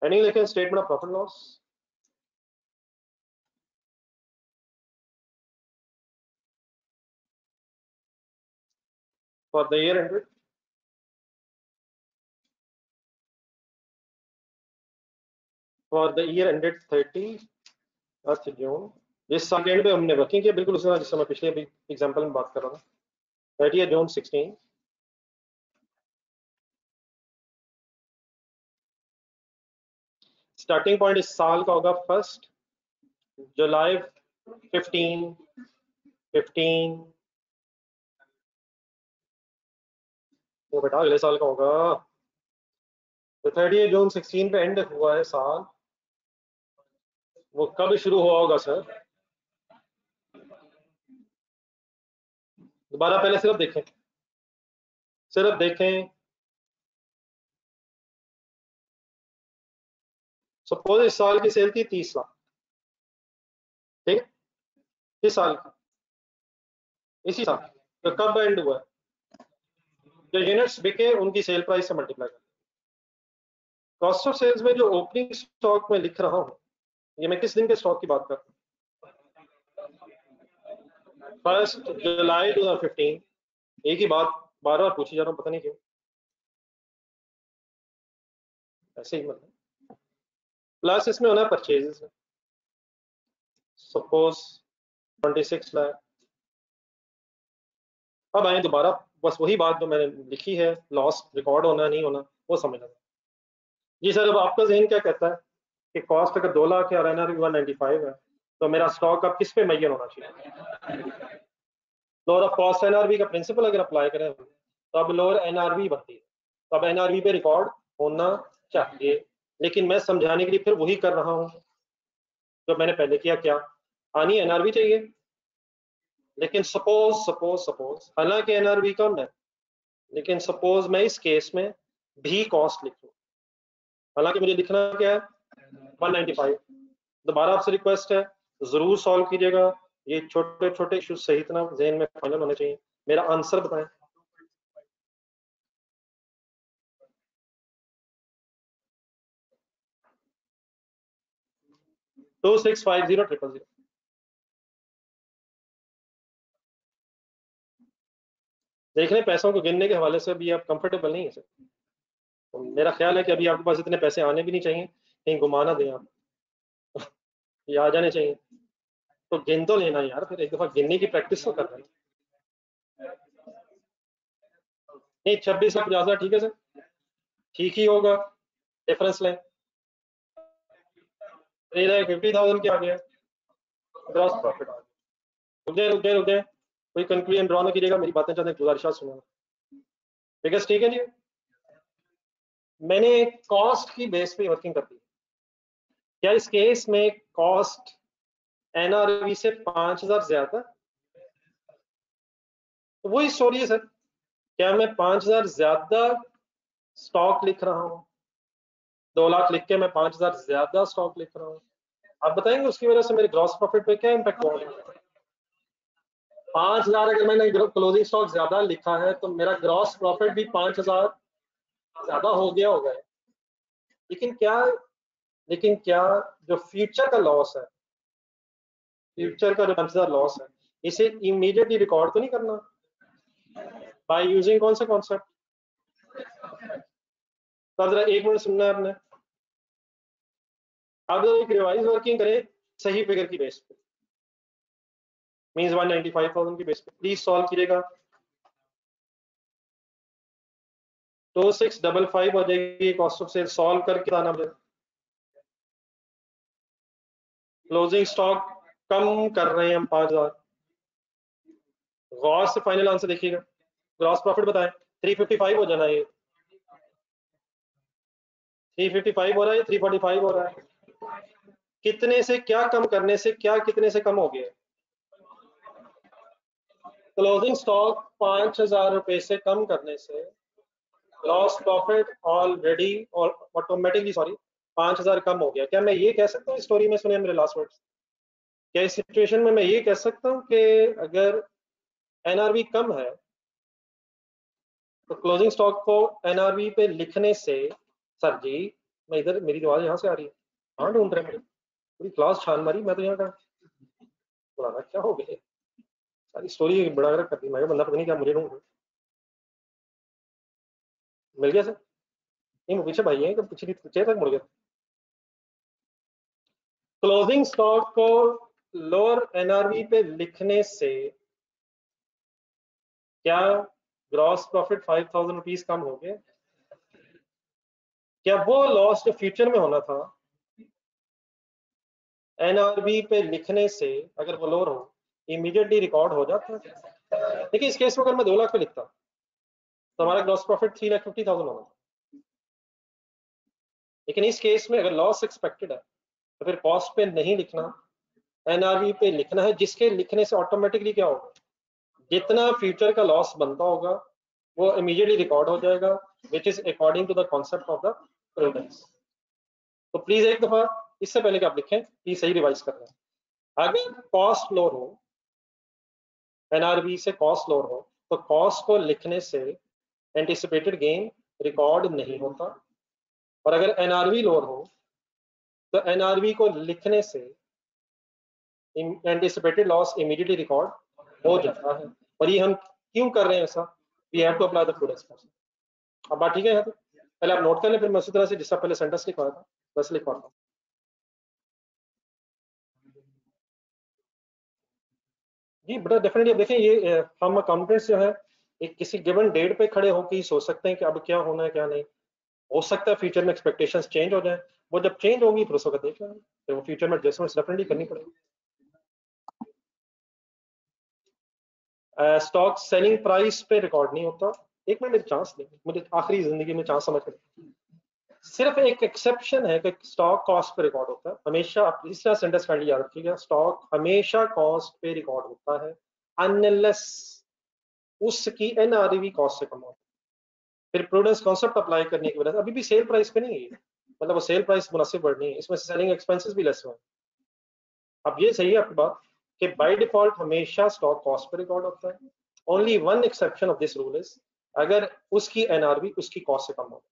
हेडिंग लिखें statement of profit loss. For the year ended for the year ended 30 जून, जिस साल के एंड पे हमने वर्किंग किया बिल्कुल उसी तरह जिस समय पिछले अभी एग्जांपल में बात कर रहा था, 30 जून 16। स्टार्टिंग पॉइंट इस साल का होगा 1 जुलाई 15 वो बेटा अगले साल का होगा। तो 30 जून 16 पे एंड हुआ है साल, वो कब शुरू हुआ होगा सर? दोबारा पहले सिर्फ देखें। सपोज इस साल की सेल थी 30 लाख, ठीक है, इस साल की, इसी साल, तो कब एंड हुआ है? जो यूनिट्स बिके उनकी सेल प्राइस से मल्टीप्लाई कर। कॉस्ट ऑफ सेल्स में जो ओपनिंग स्टॉक में लिख रहा हूं, ये मैं किस दिन के स्टॉक की बात कर रहा हूँ? 1 जुलाई 2015। एक ही बात बार बार पूछी जा रहा हूँ, पता नहीं क्यों, ऐसे ही मतलब। प्लस इसमें होना है परचेजेस में, सपोज 26 लाख। अब आए दोबारा, बस वही बात जो मैंने लिखी है, लॉस रिकॉर्ड होना नहीं होना वो समझना। जी सर, अब आपका जहन क्या कहता है कि कॉस्ट अगर 2 लाख है और एनआरवी 195 है, तो मेरा स्टॉक अब किस पे मुहैया होना चाहिए? लोअर ऑफ कॉस्ट एनआरवी का प्रिंसिपल अगर अप्लाई करें तो अब लोअर एनआरवी बनती है, तो अब एनआरवी पे रिकॉर्ड होना चाहिए। लेकिन मैं समझाने के लिए फिर वही कर रहा हूँ जो मैंने पहले किया। क्या आनी एनआरवी चाहिए? लेकिन सपोज सपोज सपोज हालांकि एनआरवी कम है, लेकिन सपोज मैं इस केस में भी कॉस्ट लिखूं, हालांकि मुझे लिखना क्या है 195। दोबारा आपसे रिक्वेस्ट है, जरूर सॉल्व कीजिएगा, ये छोटे छोटे इश्यूज सही तरह जहन में फाइनल होने चाहिए। मेरा आंसर बताएं। 2650,000। देख रहे हैं पैसों को गिनने के हवाले से अभी आप कंफर्टेबल नहीं है सर, तो मेरा ख्याल है कि अभी आपके पास इतने पैसे आने भी नहीं चाहिए, कहीं घुमा ना दें आप, ये आ जाने चाहिए। तो गिन तो लेना यार, फिर एक दफा गिनने की प्रैक्टिस तो कर लेना। नहीं 26,50,000 ठीक है सर, ठीक ही होगा, डिफरेंस लें। 3,50,000 क्या आ गया? ग्रॉस प्रॉफिट आ गया। रुक जाए, कोई कंक्लूजन ड्रॉ ना कीजिएगा, मेरी बातें चाहते गुजारिश सुनो। बिकॉज ठीक है जी, मैंने कॉस्ट की बेस पे वर्किंग कर दी। क्या इस केस में कॉस्ट एनआरवी से 5,000 ज्यादा? तो वही स्टोरी है सर, क्या मैं 5,000 ज्यादा स्टॉक लिख रहा हूँ? 2 लाख लिख के मैं 5,000 ज्यादा स्टॉक लिख रहा हूँ। आप बताएंगे उसकी वजह से मेरे ग्रॉस प्रॉफिट पे क्या इम्पैक्ट होगा? 5,000 अगर मैंने क्लोजिंग स्टॉक ज्यादा लिखा है तो मेरा ग्रॉस प्रॉफिट भी 5,000 ज्यादा हो गया होगा। लेकिन क्या लेकिन क्या जो फ्यूचर का लॉस है, फ्यूचर का जो 5,000 लॉस है, इसे इमीडिएटली रिकॉर्ड तो नहीं करना बाय यूजिंग कौन सा कॉन्सेप्ट? तो जरा 1 मिनट सुनना है आपने। अब जरा एक रिवाइज वर्किंग करें सही फिगर की बेस पे, मींस 195,000 की बेस पे, प्लीज सॉल्व कीजिएगा। 2655 हो जाएगी कॉस्ट ऑफ सेल, सॉल्व करके आना मुझे। क्लोजिंग स्टॉक कम कर रहे हैं हम 5,000, गौर से फाइनल आंसर देखिएगा। ग्रॉस प्रॉफिट बताएं, 355 हो जाना है, 355 हो रहा है, 345 हो रहा है। कितने से क्या कम करने से क्या कितने से कम हो गया? क्लोजिंग स्टॉक 5,000 रुपए से कम करने से ग्रॉस प्रॉफिट ऑलरेडी और ऑटोमेटिकली, सॉरी, 5,000 कम हो गया। क्या मैं ये कह सकता हूँ, स्टोरी में सुने मेरे लास्ट वर्ड्स, क्या इस सिचुएशन में मैं ये कह सकता हूँ कि अगर एनआरवी कम है तो क्लोजिंग स्टॉक को एनआरवी पे लिखने से, सर जी मैं इधर, मेरी आवाज यहाँ से आ रही है, कहाँ ढूंढ रहे हैं मुझे, पूरी क्लास छान मारी, मैं तो यहाँ का बोला क्या हो गया, सारी स्टोरी बड़ा कर दी, मैं बंदा पता नहीं क्या मुझे ढूंढ रहा है। मिल गया सर, नहीं वो पीछे भाई है, पीछे पीछे तक मुड़ गया। क्लोजिंग स्टॉक को लोअर एनआरवी पे लिखने से क्या ग्रॉस प्रॉफिट 5000 रुपीज कम हो गए? क्या वो लॉस जो फ्यूचर में होना था एनआरबी पे लिखने से, अगर वो लोअर हो, इमीडिएटली रिकॉर्ड हो जाता है? देखिए इस केस में अगर मैं 2 लाख पे लिखता तो हमारा ग्रॉस प्रॉफिट 3,50,000 होना था, लेकिन इस केस में अगर लॉस एक्सपेक्टेड है तो फिर कॉस्ट पे नहीं लिखना, एनआरवी पे लिखना है, जिसके लिखने से ऑटोमेटिकली क्या होगा, जितना फ्यूचर का लॉस बनता होगा वो इमीडिएटली रिकॉर्ड हो जाएगा, which is according to the concept of the prudence. तो प्लीज एक दफा इससे पहले कि आप लिखें प्लीज सही रिवाइज कर लें। अगर कॉस्ट लोअर हो, एनआरवी से कॉस्ट लोअर हो, तो कॉस्ट को लिखने से एंटिसिपेटेड गेन रिकॉर्ड नहीं होता, और अगर एनआरवी लोअर हो तो एनआरवी को लिखने से एंटिसिपेटेड लॉस इमीडिएटली रिकॉर्ड हो जाता है। और ये हम क्यों कर रहे हैं ऐसा? We have to apply the prudence principle. अब बात ठीक है यहाँ पे, पहले आप नोट कर लें, फिर मैं उसी तरह से जिस तरह पहले सेंटेंस लिखवाया था बस लिखवाता हूँ। जी बेटा डेफिनेटली। अब देखिए ये हम अकाउंटेंट्स जो है एक किसी गिवन डेट पे खड़े होकर ही सोच सकते हैं कि अब क्या होना है क्या नहीं। हो सकता है फ्यूचर में एक्सपेक्टेशंस चेंज हो जाए, वो जब चेंज होगी फिर उस वक्त देख लेंगे, फिर वो फ्यूचर में एडजस्टमेंट्स डेफिनेटली करनी पड़ेगी। स्टॉक सेलिंग प्राइस पे रिकॉर्ड नहीं होता। एक मिनट चांस दें मुझे, आखिरी जिंदगी में चांस समझ कर। सिर्फ एक एक्सेप्शन है कि स्टॉक कॉस्ट पे रिकॉर्ड होता है हमेशा। आप इस तरह सेंटेंस कर लिया रखिएगा, स्टॉक हमेशा कॉस्ट पे रिकॉर्ड होता है अनलेस उसकी एनआरवी कॉस्ट से कम हो। फिर प्रूडेंस कॉन्सेप्ट अप्लाई करने की वजह से अभी भी सेल प्राइस पे नहीं है, मतलब वो सेल प्राइस मुनासिब वर्ड नहीं है, इसमें सेलिंग एक्सपेंसेस भी लेस हुए। अब ये सही है आपकी बात कि बाय डिफॉल्ट हमेशा स्टॉक कॉस्ट पे रिकॉर्ड होता है। Only one exception of this rule is अगर उसकी एनआरवी उसकी कॉस्ट से कम हो,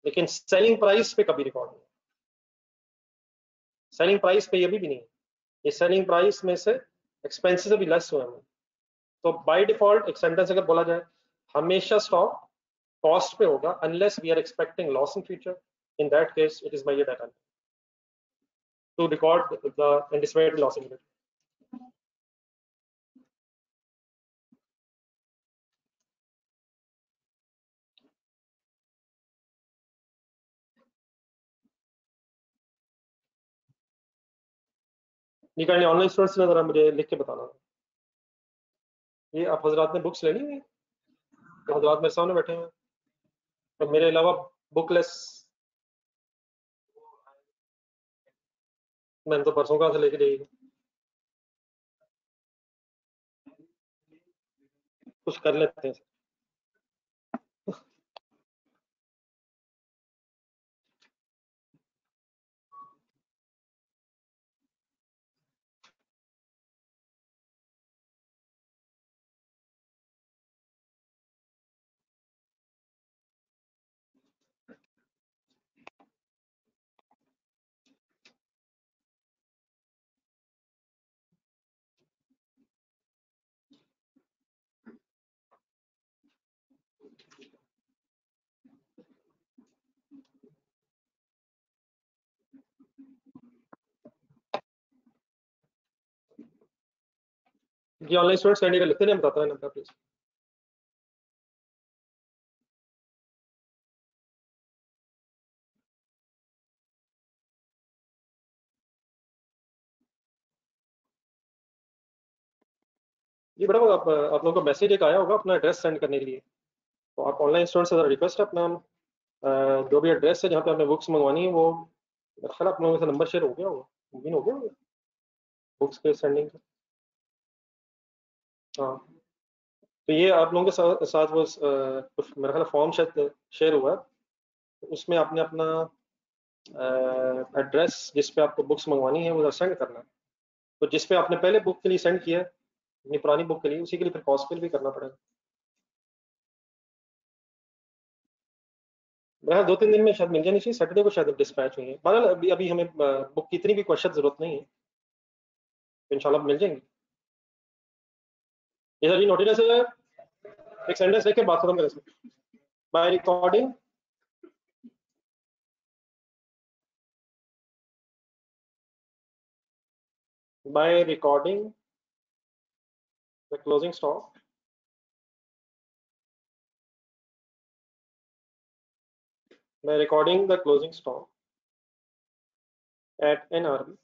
लेकिन सेलिंग प्राइस पे कभी रिकॉर्ड नहीं। सेलिंग प्राइस पे ये भी नहीं है, ये सेलिंग प्राइस में से एक्सपेंसेस भी लेस हुए हैं। तो बाय डिफॉल्ट एक सेंटेंस अगर बोला जाए, हमेशा स्टॉक कॉस्ट पे होगा unless we are expecting loss in future, in that case it is by data to record the anticipated loss in future. निकालने ऑनलाइन स्टूडेंट्स ने जरा मुझे लिख के बताना। ये आप हजरात ने बुक्स लेनी हुई, तो हजरात मेरे सामने बैठे हैं, तो मेरे अलावा बुकलेस मैंने तो परसों कहाँ से लेके जाइएगा, कुछ कर लेते हैं। जी ऑनलाइन स्टूडेंट्स कैंडी का लिखते नहीं, बताता है नंबर प्लीज। जी बेटा आप लोगों को मैसेज एक आया होगा अपना एड्रेस सेंड करने के लिए, तो आप ऑनलाइन स्टूडेंट से रिक्वेस्ट है अपना जो भी एड्रेस है जहाँ पे आपने बुक्स मंगवानी है वो मेरा ख्याल आप लोगों से नंबर शेयर हो गया होगा, दिन हो गया होगा बुक्स के सेंडिंग का। हाँ तो ये आप लोगों के साथ वो कुछ मेरा ख्याल फॉर्म शायद शेयर हुआ है, तो उसमें आपने अपना एड्रेस जिस पे आपको बुक्स मंगवानी है वो सेंड करना है। तो जिस पे आपने पहले बुक के लिए सेंड किया है अपनी पुरानी बुक के लिए, उसी के लिए फिर कॉस्ट बिल भी करना पड़ेगा। बहरहाल 2-3 दिन में शायद मिल जानी चाहिए, सैटरडे को शायद डिस्पैच हुई है। बहरहाल अभी अभी हमें बुक की इतनी भी क्वेश्चन जरूरत नहीं है, तो इंशाल्लाह मिल जाएंगी। ये सर जी नोटिस है, एक सेंटेंस लेके बात खत्म करें इसमें। By recording by recording the closing stock by recording the closing stock at NRV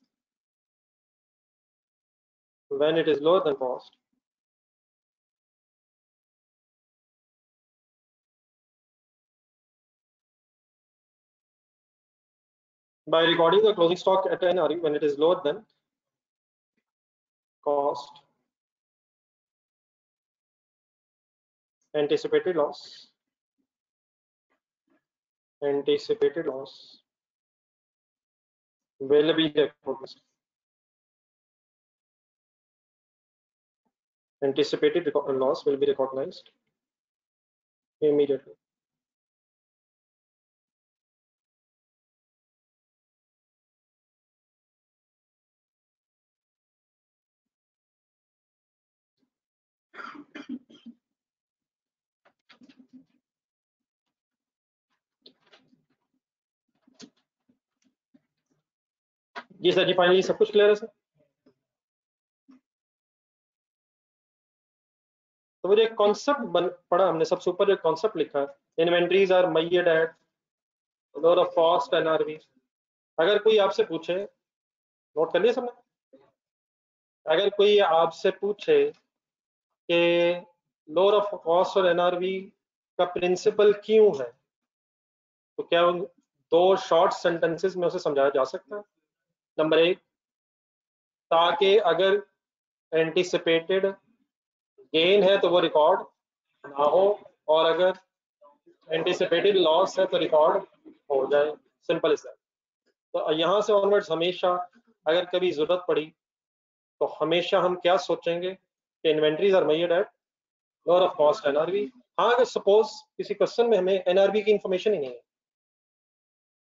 when it is lower than cost by recording the closing stock at NRV when it is lower than cost, anticipated loss will be recognized. Anticipated loss will be recognized immediately. जी सर जी, finally सब कुछ clear है sir. तो वो जो एक कॉन्सेप्ट पढ़ा हमने, सबसे ऊपर जो कॉन्सेप्ट लिखा है, inventories are measured at lower of cost NRV. अगर कोई आपसे पूछे, नोट कर लिया सबने, अगर कोई आपसे पूछे कि लोअर ऑफ कॉस्ट और एनआरवी का प्रिंसिपल क्यों है, तो क्या उन दो शॉर्ट सेंटेंसेस में उसे समझाया जा सकता है। नंबर एक, ताकि अगर एंटिसिपेटेड गेन है तो वो रिकॉर्ड ना हो, और अगर एंटिसिपेटेड लॉस है तो रिकॉर्ड हो जाए, सिंपल इज दैट। तो यहाँ से ऑनवर्ड्स हमेशा अगर कभी जरूरत पड़ी तो हमेशा हम क्या सोचेंगे कि inventories are measured at lower of cost NRV. हाँ, अगर सपोज किसी क्वेश्चन में हमें एनआरवी की इंफॉर्मेशन ही नहीं है,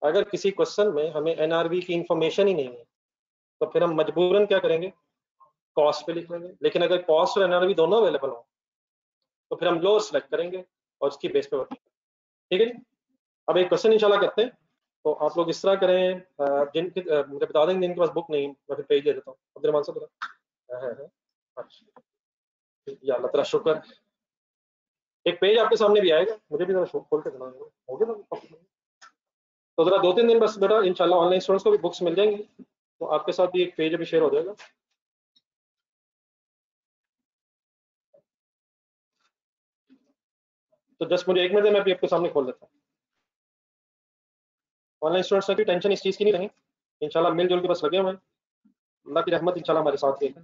अगर किसी क्वेश्चन में हमें एनआरवी की इंफॉर्मेशन ही नहीं है, तो फिर हम मजबूरन क्या करेंगे, कॉस्ट पे लिख लेंगे। लेकिन अगर कॉस्ट और एनआरवी दोनों अवेलेबल हो तो फिर हम लोअर सेलेक्ट करेंगे और उसकी बेस पे वर्क। ठीक है जी। अब एक क्वेश्चन इंशाल्लाह करते हैं। तो आप लोग इस तरह करें, जिनके मुझे बता देंगे जिनके पास बुक नहीं, मैं फिर पेज दे देता हूँ। अब्दुल से बता है। अच्छा, या अल्लाह तेरा शुक्र। एक पेज आपके सामने भी आएगा, मुझे भी जरा खोल के सुना हो गया ना। तो जरा 2-3 दिन बस बेटा, इंशाल्लाह ऑनलाइन स्टूडेंट्स को भी बुक्स मिल जाएंगी, तो आपके साथ भी एक पेज अभी शेयर हो जाएगा। तो जस्ट मुझे 1 मिनट में भी आपके सामने खोल देता हूँ। ऑनलाइन स्टूडेंट्स की टेंशन इस चीज़ की नहीं रही, इंशाल्लाह मिलजुल के बस लगे हुए हैं, अल्लाह की रहमत इंशाल्लाह हमारे साथ है।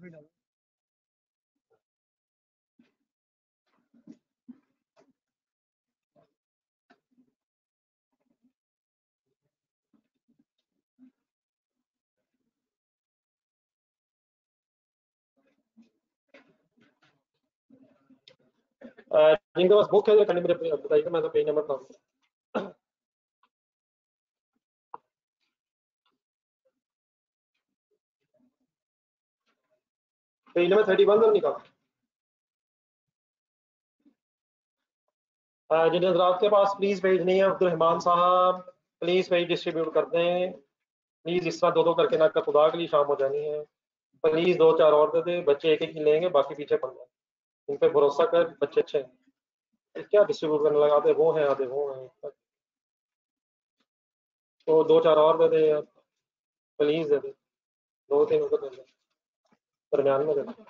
जिनके पास बुक है मुझे बताइए, मैं तो पेज नंबर बताऊँ। पेज नंबर 31 तक निकाल। जिन हजरात के पास प्लीज पेज नहीं है, अब्दुल रहमान साहब प्लीज पेज डिस्ट्रीब्यूट कर दें प्लीज। इस तरह दो दो करके ना, खुदा के लिए शाम हो जानी है। प्लीज 2-4 और दे दे, बच्चे एक एक ही लेंगे, बाकी पीछे पड़ जाए। इन पे भरोसा कर, बच्चे अच्छे हैं। क्या डिस्ट्रीब्यूट करने लगा, आधे वो हैं आधे वो हैं, तो 2-4 और दे दे, प्लीज दे दे, 2-3 उनको दे दे, दरम्यान में दे दे।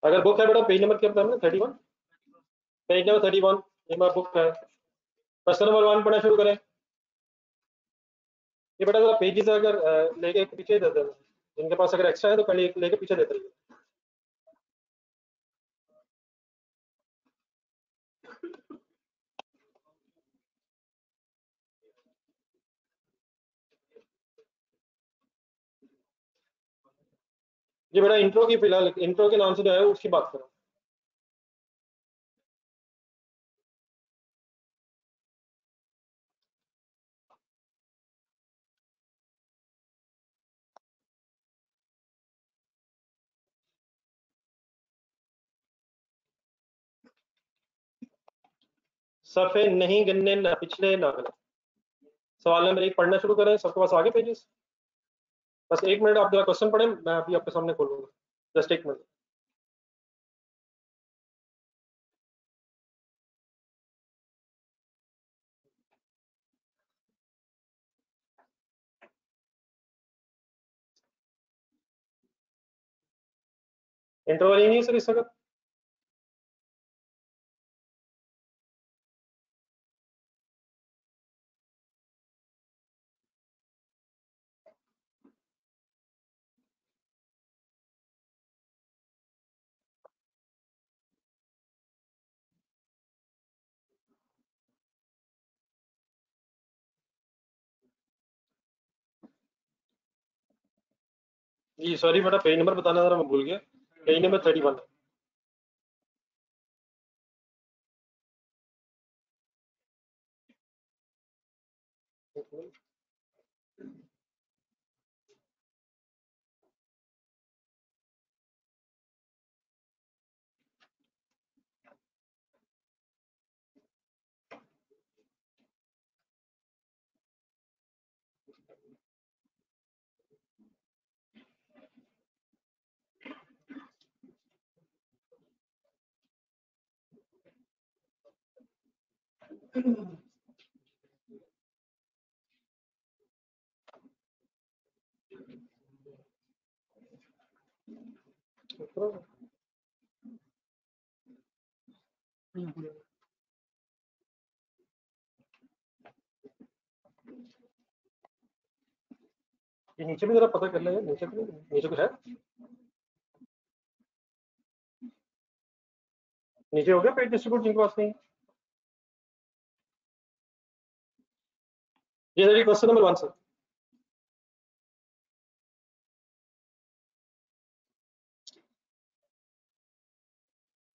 अगर बुक है बेटा, पेज नंबर क्या बताया 31, पेज नंबर 31 ये मेरा बुक है। क्वेश्चन नंबर 1 पढ़ना शुरू करें। ये बेटा जरा पेजेस अगर लेके पीछे दे दे, जिनके पास अगर एक्स्ट्रा है तो कल लेके पीछे देते रहिए। जी बेटा, इंट्रो की फिलहाल इंट्रो के नाम से जो है उसकी बात करो। सफ़े नहीं गिनने, ना पिछले ना अगले। सवाल नंबर 1 पढ़ना शुरू करें। सबके पास आगे पेजेस? बस 1 मिनट आप जरा क्वेश्चन पढ़ें, मैं अभी आपके सामने खोलूंगा। Just 1 minute. इंटरवल ही नहीं है सर इसका। जी सॉरी बेटा, पेज नंबर बताना जरा मैं भूल गया। पेज नंबर 31 है। ये नीचे भी जरा पता कर लेंगे, नीचे तो नहीं, नीचे कुछ है? नीचे हो गया पेज डिस्ट्रीब्यूट जिनके पास नहीं? ये सर क्वेश्चन नंबर 1 सर।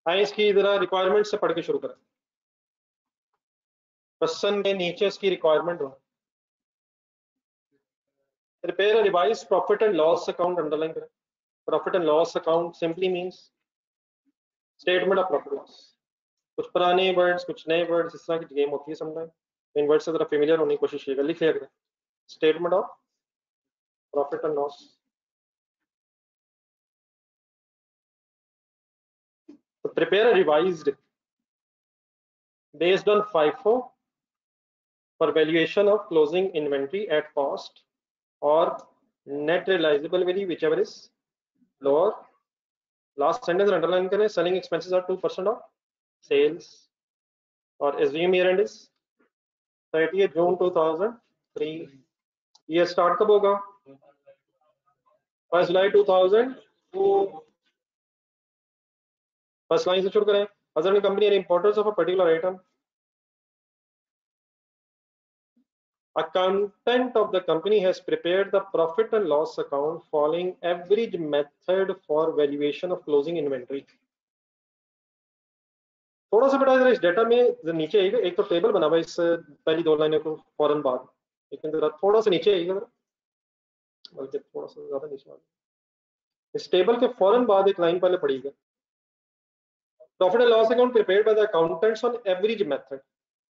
हाँ, इसकी जरा रिक्वायरमेंट से पढ़ के शुरू करें। क्वेश्चन के नीचे इसकी रिक्वायरमेंट हो। Prepare revise profit and loss account, underline करें। Profit and loss account simply means statement of profit loss. कुछ पुराने वर्ड्स, कुछ नए वर्ड्स, इस तरह की गेम होती है समटाइम। इन वर्ड से जरा फेमिलियर होने की कोशिश कीजिएगा, लिख लिया करें। Statement of profit and loss. तो prepare revised based on FIFO for valuation of closing inventory at cost or net realizable value, whichever is lower. Last sentence underline करें, selling expenses are 2% of sales, और assume year end is 30th June 2003. year start कब होगा? 1 July 2002. First line से शुरू करें। Other company and importers of a particular item. Accountant of the company has prepared the profit and loss account following average method for valuation of closing inventory. थोड़ा सा बेटा इस data में नीचे आएगा, एक तो टेबल बना हुआ इस पहली 2 लाइनों को फौरन बाद, लेकिन जरा थोड़ा सा नीचे आएगा, बल्कि थोड़ा सा ज्यादा नीचे आएगा। इस टेबल के फौरन बाद एक लाइन पहले पढ़िएगा। Profit and loss account prepared by the accountants on average method.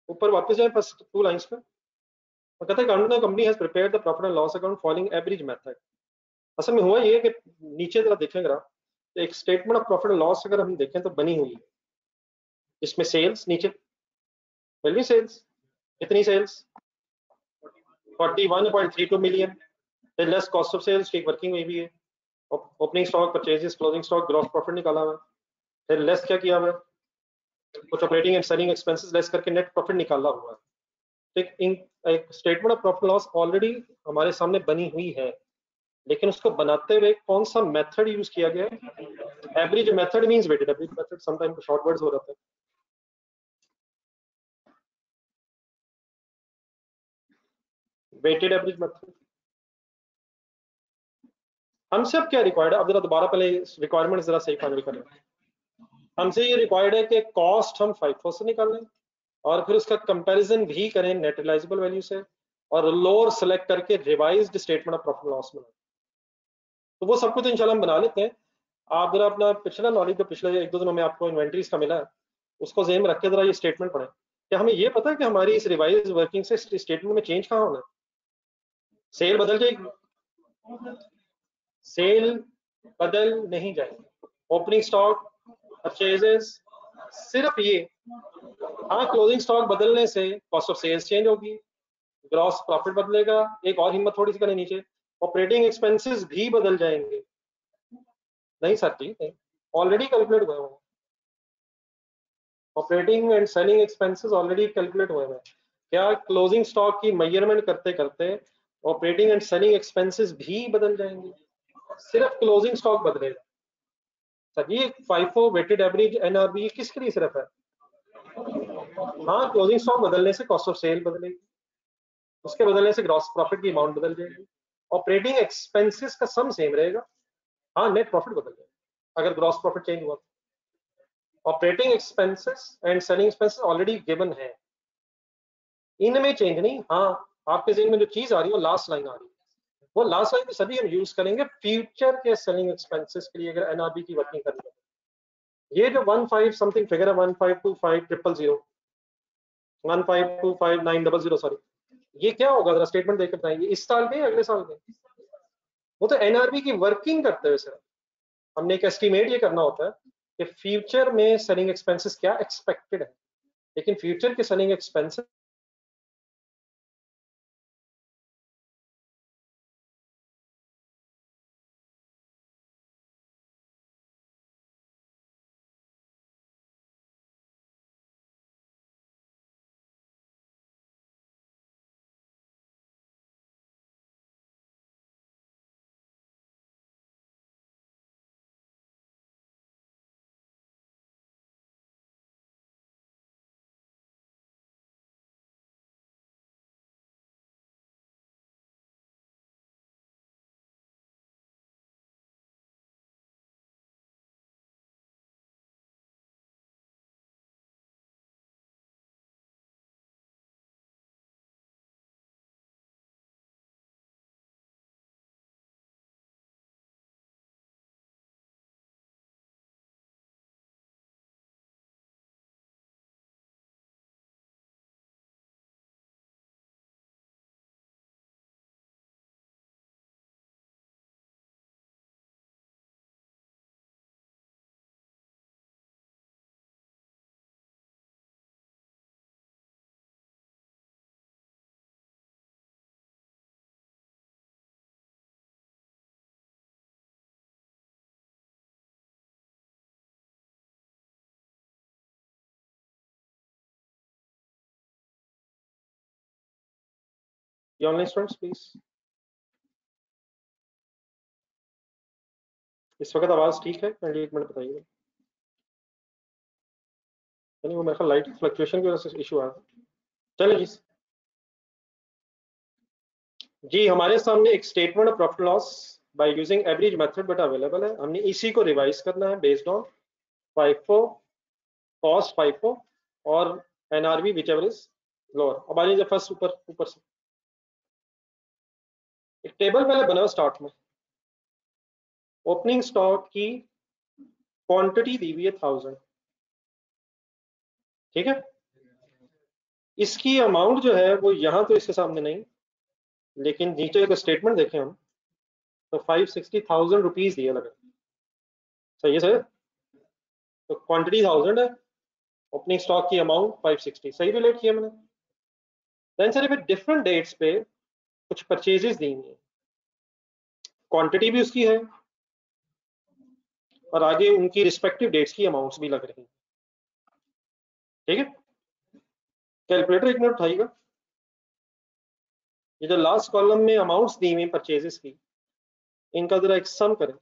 ऊपर वापस जाए फर्स्ट 2 लाइंस पे, और कहता है accountant company has prepared the profit and loss account following average method. असल में हुआ ये कि नीचे जरा देखें जरा, तो एक statement of profit and loss अगर हम देखें तो बनी हुई है, इसमें सेल्स नीचे वैल्यू सेल्स, कितनी सेल्स? 41.32 मिलियन, फिर लेस कॉस्ट ऑफ सेल्स, ठीक वर्किंग में भी है, opening stock, purchases, closing stock, gross profit निकाला हुआ है, फिर लेस क्या किया हुआ है? कुछ operating and selling expenses less करके नेट प्रॉफिट निकाला हुआ है। एक statement of profit loss already हमारे सामने बनी हुई है, लेकिन उसको बनाते हुए कौन सा मेथड यूज किया गया है? Average method means weighted average method, sometime short words हो जाते हैं। Weighted average method. हमसे अब क्या रिक्वायर्ड है? अब जरा दोबारा पहले रिक्वायरमेंट जरा सही फाइनल करें। हमसे ये रिक्वायर्ड है कि कॉस्ट हम FIFO से निकालें और फिर उसका कंपैरिजन भी करें नेट रियलाइजेबल वैल्यू से, और लोअर सेलेक्ट करके revised statement of profit loss बनाएं। तो वो सब कुछ इंशाल्लाह हम बना लेते हैं। आप जरा अपना पिछला नॉलेज जो पिछले 1-2 दिनों में आपको इन्वेंट्रीज का मिला है, उसको ज़हन में रख के जरा ये स्टेटमेंट पढ़ें। क्या हमें ये पता है कि हमारी इस रिवाइज वर्किंग से स्टेटमेंट में चेंज कहाँ होना है? सेल बदल जाएगी? सेल बदल नहीं जाएगी। ओपनिंग स्टॉक, परचेजेस, सिर्फ ये, हाँ क्लोजिंग स्टॉक बदलने से कॉस्ट ऑफ सेल्स चेंज होगी, ग्रॉस प्रॉफिट बदलेगा। एक और हिम्मत थोड़ी सी करें नीचे, ऑपरेटिंग एक्सपेंसेस भी बदल जाएंगे। नहीं सर जी, नहीं, ऑलरेडी कैलकुलेट हुए हैं। Operating and selling expenses already calculate हुए हैं। क्या क्लोजिंग स्टॉक की मेजरमेंट करते करते ऑपरेटिंग एंड सेलिंग एक्सपेंसेस भी बदल जाएंगे? सिर्फ क्लोजिंग स्टॉक बदलेगा। सर ये FIFO वेटेड एवरेज NRV किसके लिए सिर्फ है? हाँ क्लोजिंग स्टॉक बदलने से कॉस्ट ऑफ सेल बदलेगी, उसके बदलने से ग्रॉस प्रॉफिट की अमाउंट बदल जाएगी, ऑपरेटिंग एक्सपेंसेस का सम सेम रहेगा, हाँ नेट प्रॉफिट बदल जाएगा अगर ग्रॉस प्रॉफिट चेंज हुआ। Operating expenses and selling expenses already given है, इनमें चेंज नहीं। हाँ आपके जेहन में जो चीज आ रही है वो लास्ट लाइन आ रही है, वो लास्ट लाइन भी सभी हम यूज करेंगे फ्यूचर के सेलिंग एक्सपेंसेस के लिए अगर एनआरबी की वर्किंग करनी है। ये जो 15 समथिंग फिगर है 1525000 1525900 सॉरी, ये क्या होगा जरा स्टेटमेंट देकर बताएंगे, इस साल के अगले साल के? वो तो एनआरबी की वर्किंग करते हुए सर हमने एक एस्टिमेट ये करना होता है कि फ्यूचर में सेलिंग एक्सपेंसेस क्या एक्सपेक्टेड है, लेकिन फ्यूचर के selling expenses online students please, इस वक्त आवाज ठीक है? पहले एक मिनट बताइए, यानी वो मेरे ख्याल लाइट फ्लक्चुएशन की वजह से इशू आ रहा है। चलिए जी, हमारे सामने एक statement of profit loss by using average method but available है, हमने इसी को रिवाइज करना है based on FIFO, cost FIFO और NRV which ever is lower. अब आ जाइए फर्स्ट ऊपर ऊपर से एक टेबल पहले बना स्टार्ट में, ओपनिंग स्टॉक की क्वांटिटी दी हुई है 1000, ठीक है। इसकी अमाउंट जो है वो यहाँ तो इसके सामने नहीं, लेकिन नीचे अगर स्टेटमेंट देखें हम तो 560,000 रुपीज दिए लगे, सही है सर? तो क्वांटिटी 1000 है, ओपनिंग स्टॉक की अमाउंट 560, सही रिलेट किया मैंने। देन सर फिर डिफरेंट डेट्स पे कुछ परचेजेस दी हुई है, क्वांटिटी भी उसकी है और आगे उनकी रिस्पेक्टिव डेट्स की अमाउंट्स भी लग रही हैं, ठीक है। कैलकुलेटर एक मिनट उठाइएगा, ये जो लास्ट कॉलम में अमाउंट्स दी हुई परचेजेस की, इनका जरा एक सम करें,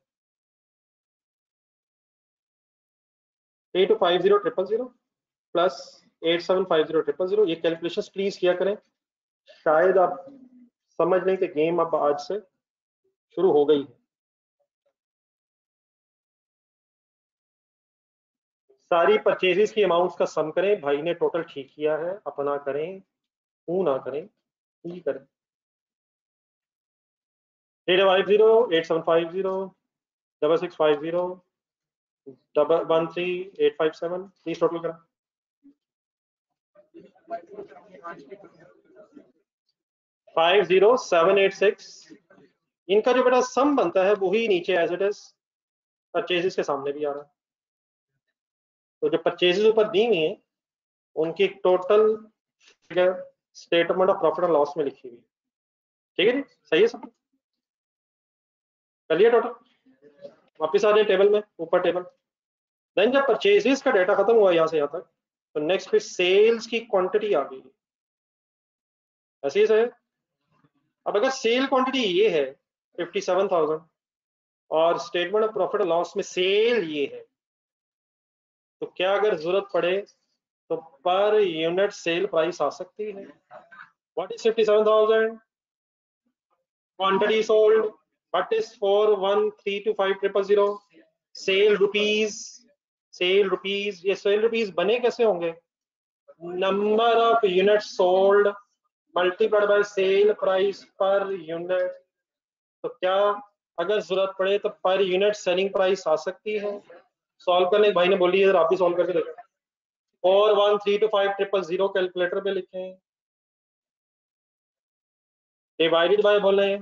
8250,000 प्लस 8750,000, ये कैलकुलेशंस प्लीज किया करें। शायद आप समझ लें कि गेम अब आज से शुरू हो गई है। सारी परचेजेस की अमाउंट्स का सम करें, भाई ने टोटल ठीक किया है, अपना करें, तू ना करें, ही करें। 8250, 8750, 6650, 13857, प्लीज टोटल करें। 50786, इनका जो बेटा सम बनता है वही नीचे एज इट इज परचेजेस के सामने भी आ रहा है। तो जो परचेजेस ऊपर दी हुई है उनकी total figure statement of profit and loss में लिखी हुई है। ठीक है जी, सही है सब? चलिए टोटल वापिस आ जाए टेबल में, ऊपर टेबल। देन जब परचेजेस का डाटा खत्म हुआ यहाँ से यहाँ तक, तो नेक्स्ट फिर सेल्स की क्वांटिटी आ गई। ऐसे ही है। अब अगर सेल क्वांटिटी ये है 57,000 और statement of profit and loss में सेल ये है, तो क्या अगर जरूरत पड़े तो पर यूनिट सेल प्राइस आ सकती है? What is 57,000? Quantity sold. What is 41325000? Sale rupees. Sale rupees, ये सेल रुपीज बने कैसे होंगे? Number of unit sold multiplied by sale price per unit. तो क्या अगर जरूरत पड़े तो पर यूनिट सेलिंग प्राइस आ सकती है? सॉल्व करने भाई ने बोली है, आप भी सॉल्व करके देखो। 41325000 कैलकुलेटर पे लिखें, डिवाइडेड बाय बोले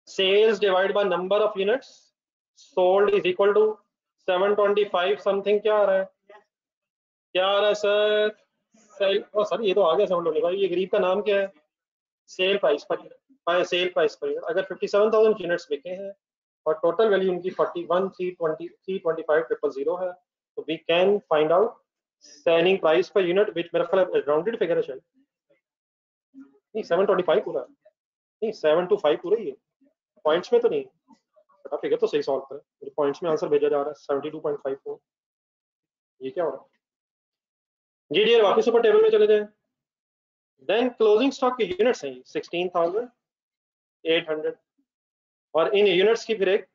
sales divide by number of units sold is equal to 725 something. क्या आ रहा है? क्या आ रहा है सर? सेल, ओ सर ये तो आ गया 725। ये गरीब का नाम क्या है? सेल प्राइस पर, सेल प्राइस पर यूनिट। अगर 57,000 यूनिट्स बिके हैं और टोटल वैल्यू उनकी 41325000 है, तो we can find out selling price per unit, which मेरा ख्याल राउंडेड फिगर है शायद। नहीं 725 पूरा है, नहीं 725 पूरा ही है, पॉइंट्स में तो नहीं। बता फिगर तो सही सॉल्व करें, मुझे पॉइंट्स में आंसर भेजा जा रहा है 72.54। ये क्या हो रहा है? जी डी वापस ऊपर टेबल में चले जाए। देन क्लोजिंग स्टॉक के यूनिट्स हैं 16,800 और इन यूनिट्स की फिर एक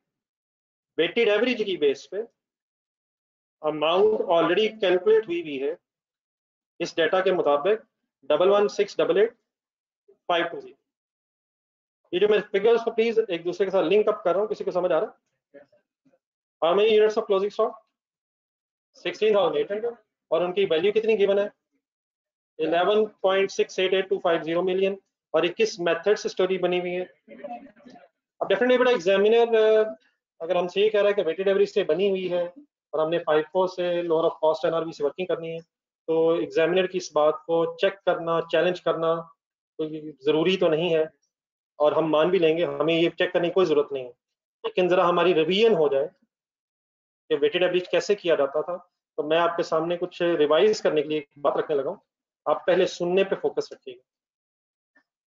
वेटेड एवरेज की बेस पे अमाउंट ऑलरेडी कैलकुलेट हुई है इस डेटा के मुताबिक 11688520। ये जो मैं फिगर्स को प्लीज एक दूसरे के साथ लिंक अप कर रहा हूँ, किसी को समझ आ रहा है? How many units of closing stock? 16,800 और उनकी वैल्यू कितनी गिवन है? 11.688250 मिलियन और 21 मेथड से स्टोरी बनी हुई है। अब डेफिनेटली बेटा एग्जामिनर अगर हमसे ये कह रहा है कि वेटेड एवरेज से बनी हुई है और हमने 5 से लोअर ऑफ कॉस्ट एनआरवी से वर्किंग करनी है, तो एग्जामिनर की इस बात को चेक करना, चैलेंज करना कोई जरूरी तो नहीं है और हम मान भी लेंगे, हमें ये चेक करने की कोई जरूरत नहीं है। लेकिन जरा हमारी रिवीजन हो जाए कि वेटेड एवरेज कैसे किया जाता था, तो मैं आपके सामने कुछ रिवाइज करने के लिए एक बात रखने लगा हूँ। आप पहले सुनने पे फोकस रखिएगा।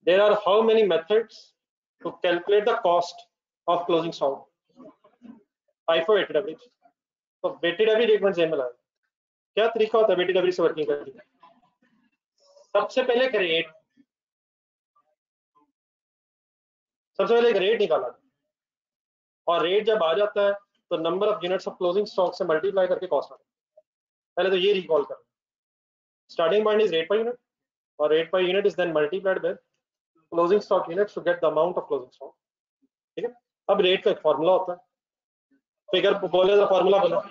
There are how many methods to calculate the cost of closing stock? 5 for weighted average. तो वेटेड एवरेज एक मिनट जेन में लाए, क्या तरीका होता है वेटेड एवरेज से वर्किंग करने का? सबसे पहले एक रेट, सबसे पहले एक रेट निकाला और रेट जब आ जाता है तो number of units of closing stock से मल्टीप्लाई करके कॉस्ट आता है। पहले तो ये रिकॉल करना, starting point is rate per unit और rate per unit is then multiplied with closing stock units to get the amount of closing stock. ठीक है, अब रेट का एक फॉर्मूला होता है, फिगर बोले तो फॉर्मूला बोलो।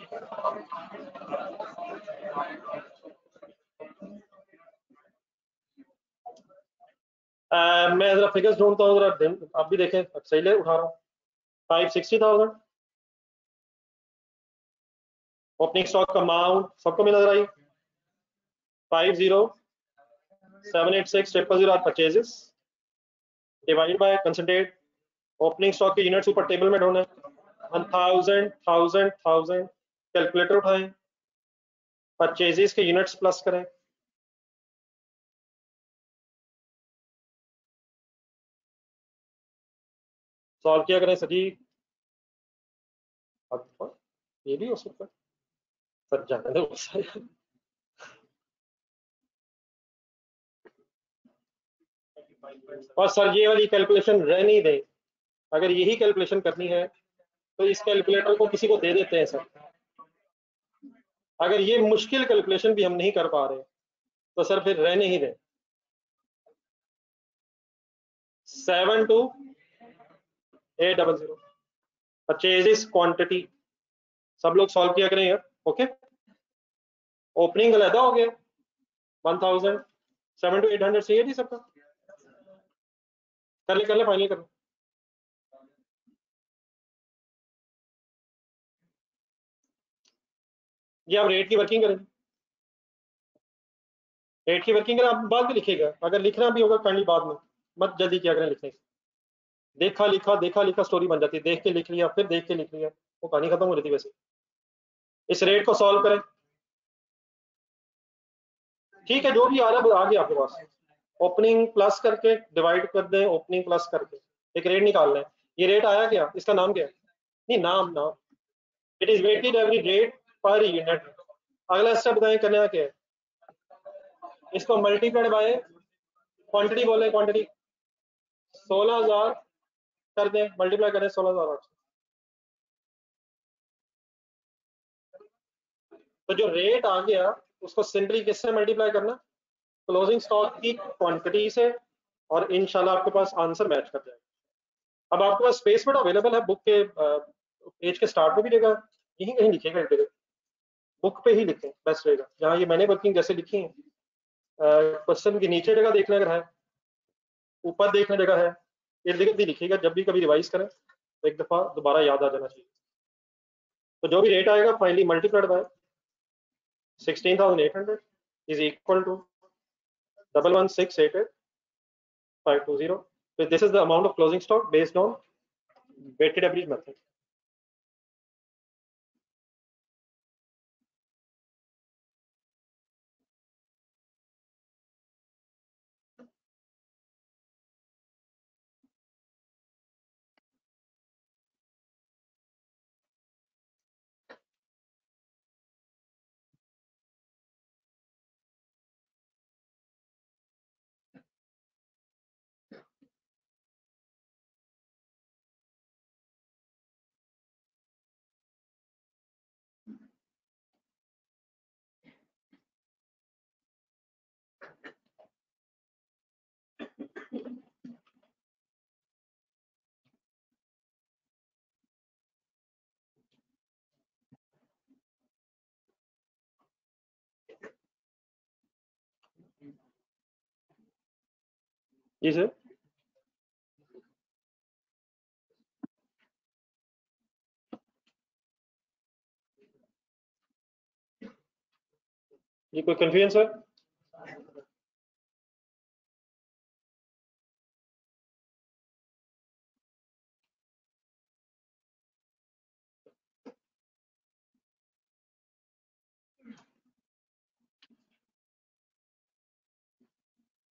मैं जरा फिगर्स ढूंढता हूँ, जरा आप भी देखें, सही ले उठा रहा हूँ। 560,000 ओपनिंग स्टॉक का अमाउंट सबको मिल रहा है 5078600 purchases divide bye concentrate opening stock के यूनिट्स ऊपर टेबल में ढूंढे 1000 कैलकुलेटर उठाएं, परचेजेस के यूनिट्स प्लस करें, सॉल्व किया करें सजी। ये भी हो सकता है सर, जाने दो। और सर ये वाली कैलकुलेशन रहने दें, अगर यही कैलकुलेशन करनी है तो इस कैलकुलेटर को किसी को दे देते हैं सर। अगर ये मुश्किल कैलकुलेशन भी हम नहीं कर पा रहे तो सर फिर रहने ही दें। 72800 परचेजेस क्वांटिटी, सब लोग सॉल्व किया करें यार। ओके, ओपनिंग अलहदा हो गया, 1000 7 to 800 चाहिए जी सबका? कर ले फाइनल कर ले। ये आप रेट की वर्किंग करें, रेट की वर्किंग करें, आप बाद में लिखिएगा, अगर लिखना भी होगा काइंडली बाद में, मत जल्दी किया करें लिखने से। देखा लिखा स्टोरी बन जाती है, देख के लिख लिया फिर देख के लिख लिया, वो कहानी खत्म हो जाती वैसे। इस रेट को सॉल्व करें, ठीक है, जो भी आ रहा है आ गया आपके पास। ओपनिंग प्लस करके डिवाइड कर दें, ओपनिंग प्लस करके एक रेट निकालना है। ये रेट आया क्या, इसका नाम क्या है? नहीं नाम नाम, it is weighted average rate per unit. अगला स्टेप बताएं करना क्या है, इसको मल्टीप्लाइड बाय क्वांटिटी बोले, क्वांटिटी 16,000 कर दें, मल्टीप्लाई करें 16,000। तो जो रेट आ गया उसको सिंपली किससे मल्टीप्लाई करना, क्लोजिंग स्टॉक की क्वांटिटी से, और इंशाल्लाह आपके पास आंसर मैच कर जाएगा। अब आपके पास स्पेस बड़ा अवेलेबल है, बुक के पेज के स्टार्ट में भी देगा, यहीं कहीं लिखेगा, बुक पे ही लिखें बेस्ट रहेगा, जहाँ ये मैंने वर्किंग जैसे लिखी है। क्वेश्चन के नीचे जगह देखने अगर है, ऊपर देखने जगह है, इर्द गिर्द ही लिखिएगा, जब भी कभी रिवाइज करें तो एक दफा दोबारा याद आ जाना चाहिए। तो जो भी रेट आएगा finally multiplied by 16,800 is equal to 11,688,520. So this is the amount of closing stock based on weighted average method. जी सर, ये कोई कंफ्यूजन सर?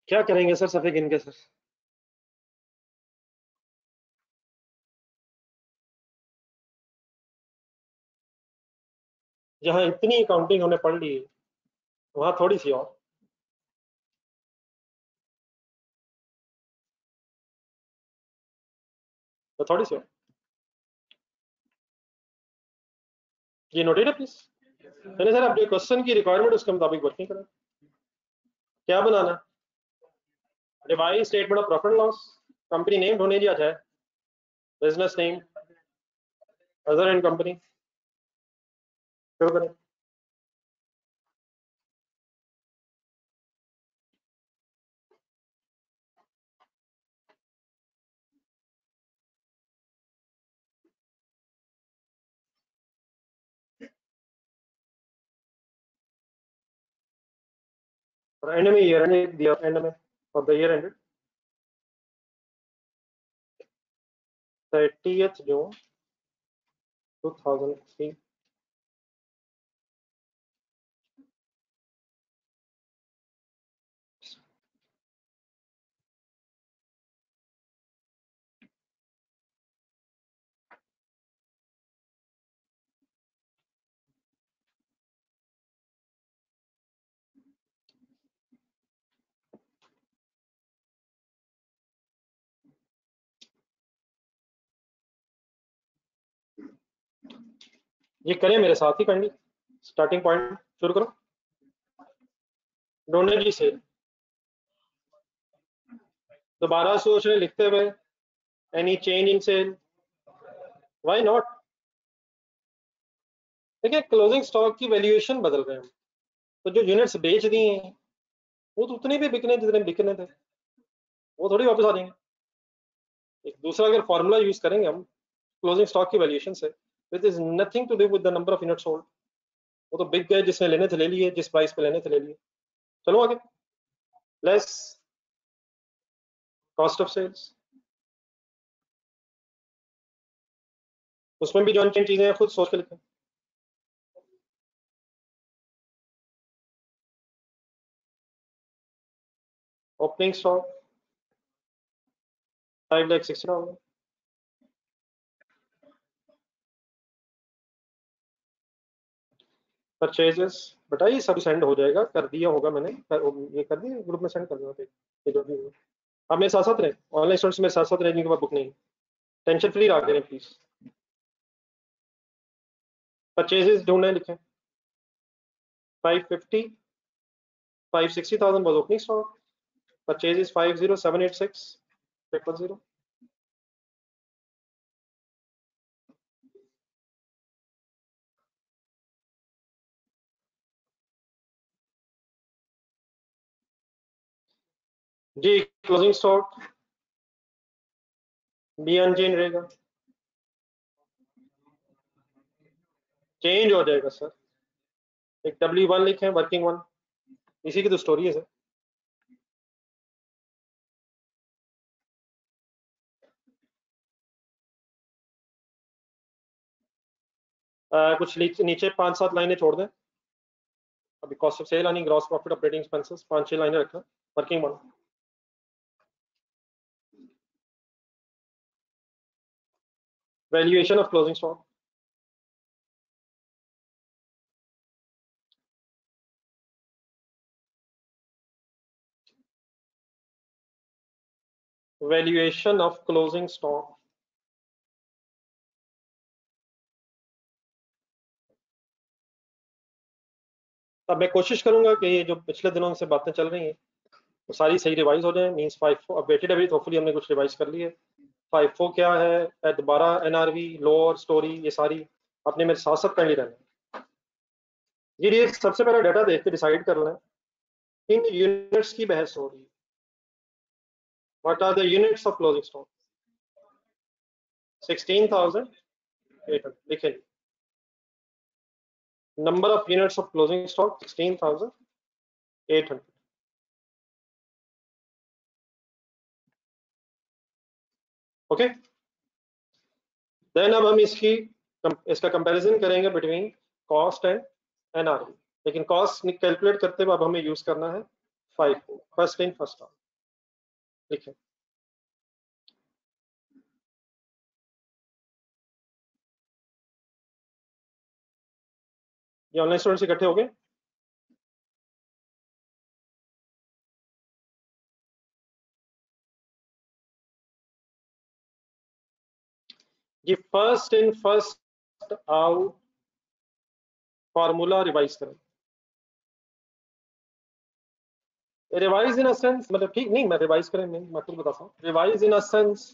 क्या करेंगे सर सफे गिन के सर? जहाँ इतनी अकाउंटिंग हमने पढ़ ली वहां थोड़ी सी और, तो थोड़ी सी और ये नोटेड है प्लीज। मैंने सर अपने क्वेश्चन की रिक्वायरमेंट उसके मुताबिक वर्किंग करा। क्या बनाना, revise statement of profit loss, company name ढूंढने दिया जाए, business name, other and company, शुरू करें। और एंड में ईयर एंड दिया, एंड में of the year ended 30th June 2003। ये करें मेरे साथ ही काइंडली, स्टार्टिंग पॉइंट शुरू करो। ढूंढने की सेल, दोबारा सोच रहे लिखते हुए, any change in sale, why not. देखिए क्लोजिंग स्टॉक की वैल्यूएशन बदल रहे हैं हम, तो जो यूनिट्स बेच दिए हैं वो तो उतने भी बिकने जितने बिकने थे, वो थोड़ी वापस आ जाएंगे। एक दूसरा अगर फॉर्मूला यूज करेंगे हम क्लोजिंग स्टॉक की वैल्यूएशन से, it is nothing to do with the number of unit sold. वो तो बिक गए, जिसने लेने थे ले लिए, जिस प्राइस पे लेने थे ले लिए। चलो आगे, लेस कॉस्ट ऑफ सेल्स, उसमें भी जो अनचेंज चीजें हैं खुद सोच के लिखें। ओपनिंग स्टॉक 5,60,000, परचेजेस बेटा ये सब सेंड हो जाएगा, कर दिया होगा मैंने, ये कर दिया ग्रुप में सेंड कर देना, ये जो भी है। आप मेरे साथ साथ रहे, ऑनलाइन स्टूडेंट्स मेरे साथ साथ रहे जिनके पास बुक नहीं, टेंशन फ्री रख दें प्लीज। परचेजेस ढूंढने लिखें, 550, 560,000 was opening stock, purchases 50786 000। Ji closing stock B unchange रहेगा, चेंज हो जाएगा सर। एक W1 लिखें, वर्किंग वन, इसी की तो स्टोरी है सर। कुछ नीचे 5-7 लाइनें छोड़ दें, अभी कॉस्ट ऑफ सेल यानी ग्रॉस प्रॉफिट, ऑपरेटिंग एक्सपेंसेस 5-6 लाइनें रखें, working one. Valuation of closing stock, valuation of closing stock. अब मैं कोशिश करूंगा कि ये जो पिछले दिनों से बातें चल रही हैं वो सारी सही रिवाइज हो जाए। मींस 5 अब वेटेड एवरेज होपफुली हमने कुछ रिवाइज कर ली है। 5 क्या है, दोबारा एनआरवी, लोअर स्टोरी, ये सारी आपने मेरे साथ साथ पढ़ रहना। ये सबसे पहले डाटा देख के डिसाइड कर लें इन यूनिट्स की बहस हो रही है। What are the units of closing stock? 16,800 लिखे। Number of units of closing stock 16,800। Okay, then अब हम इसका कंपैरिजन करेंगे बिटवीन कॉस्ट एंड एनआरवी। लेकिन कॉस्ट कैलकुलेट करते हुए अब हमें यूज करना है 5 फर्स्ट इन फर्स्ट आउट। लिखें, ये ऑनलाइन स्टूडेंट्स इकट्ठे हो गए? ये first in first out formula revise करें। रिवाइज इन सेंस मतलब ठीक नहीं, मैं रिवाइज करें मैं मतलब बताता हूँ। रिवाइज इन सेंस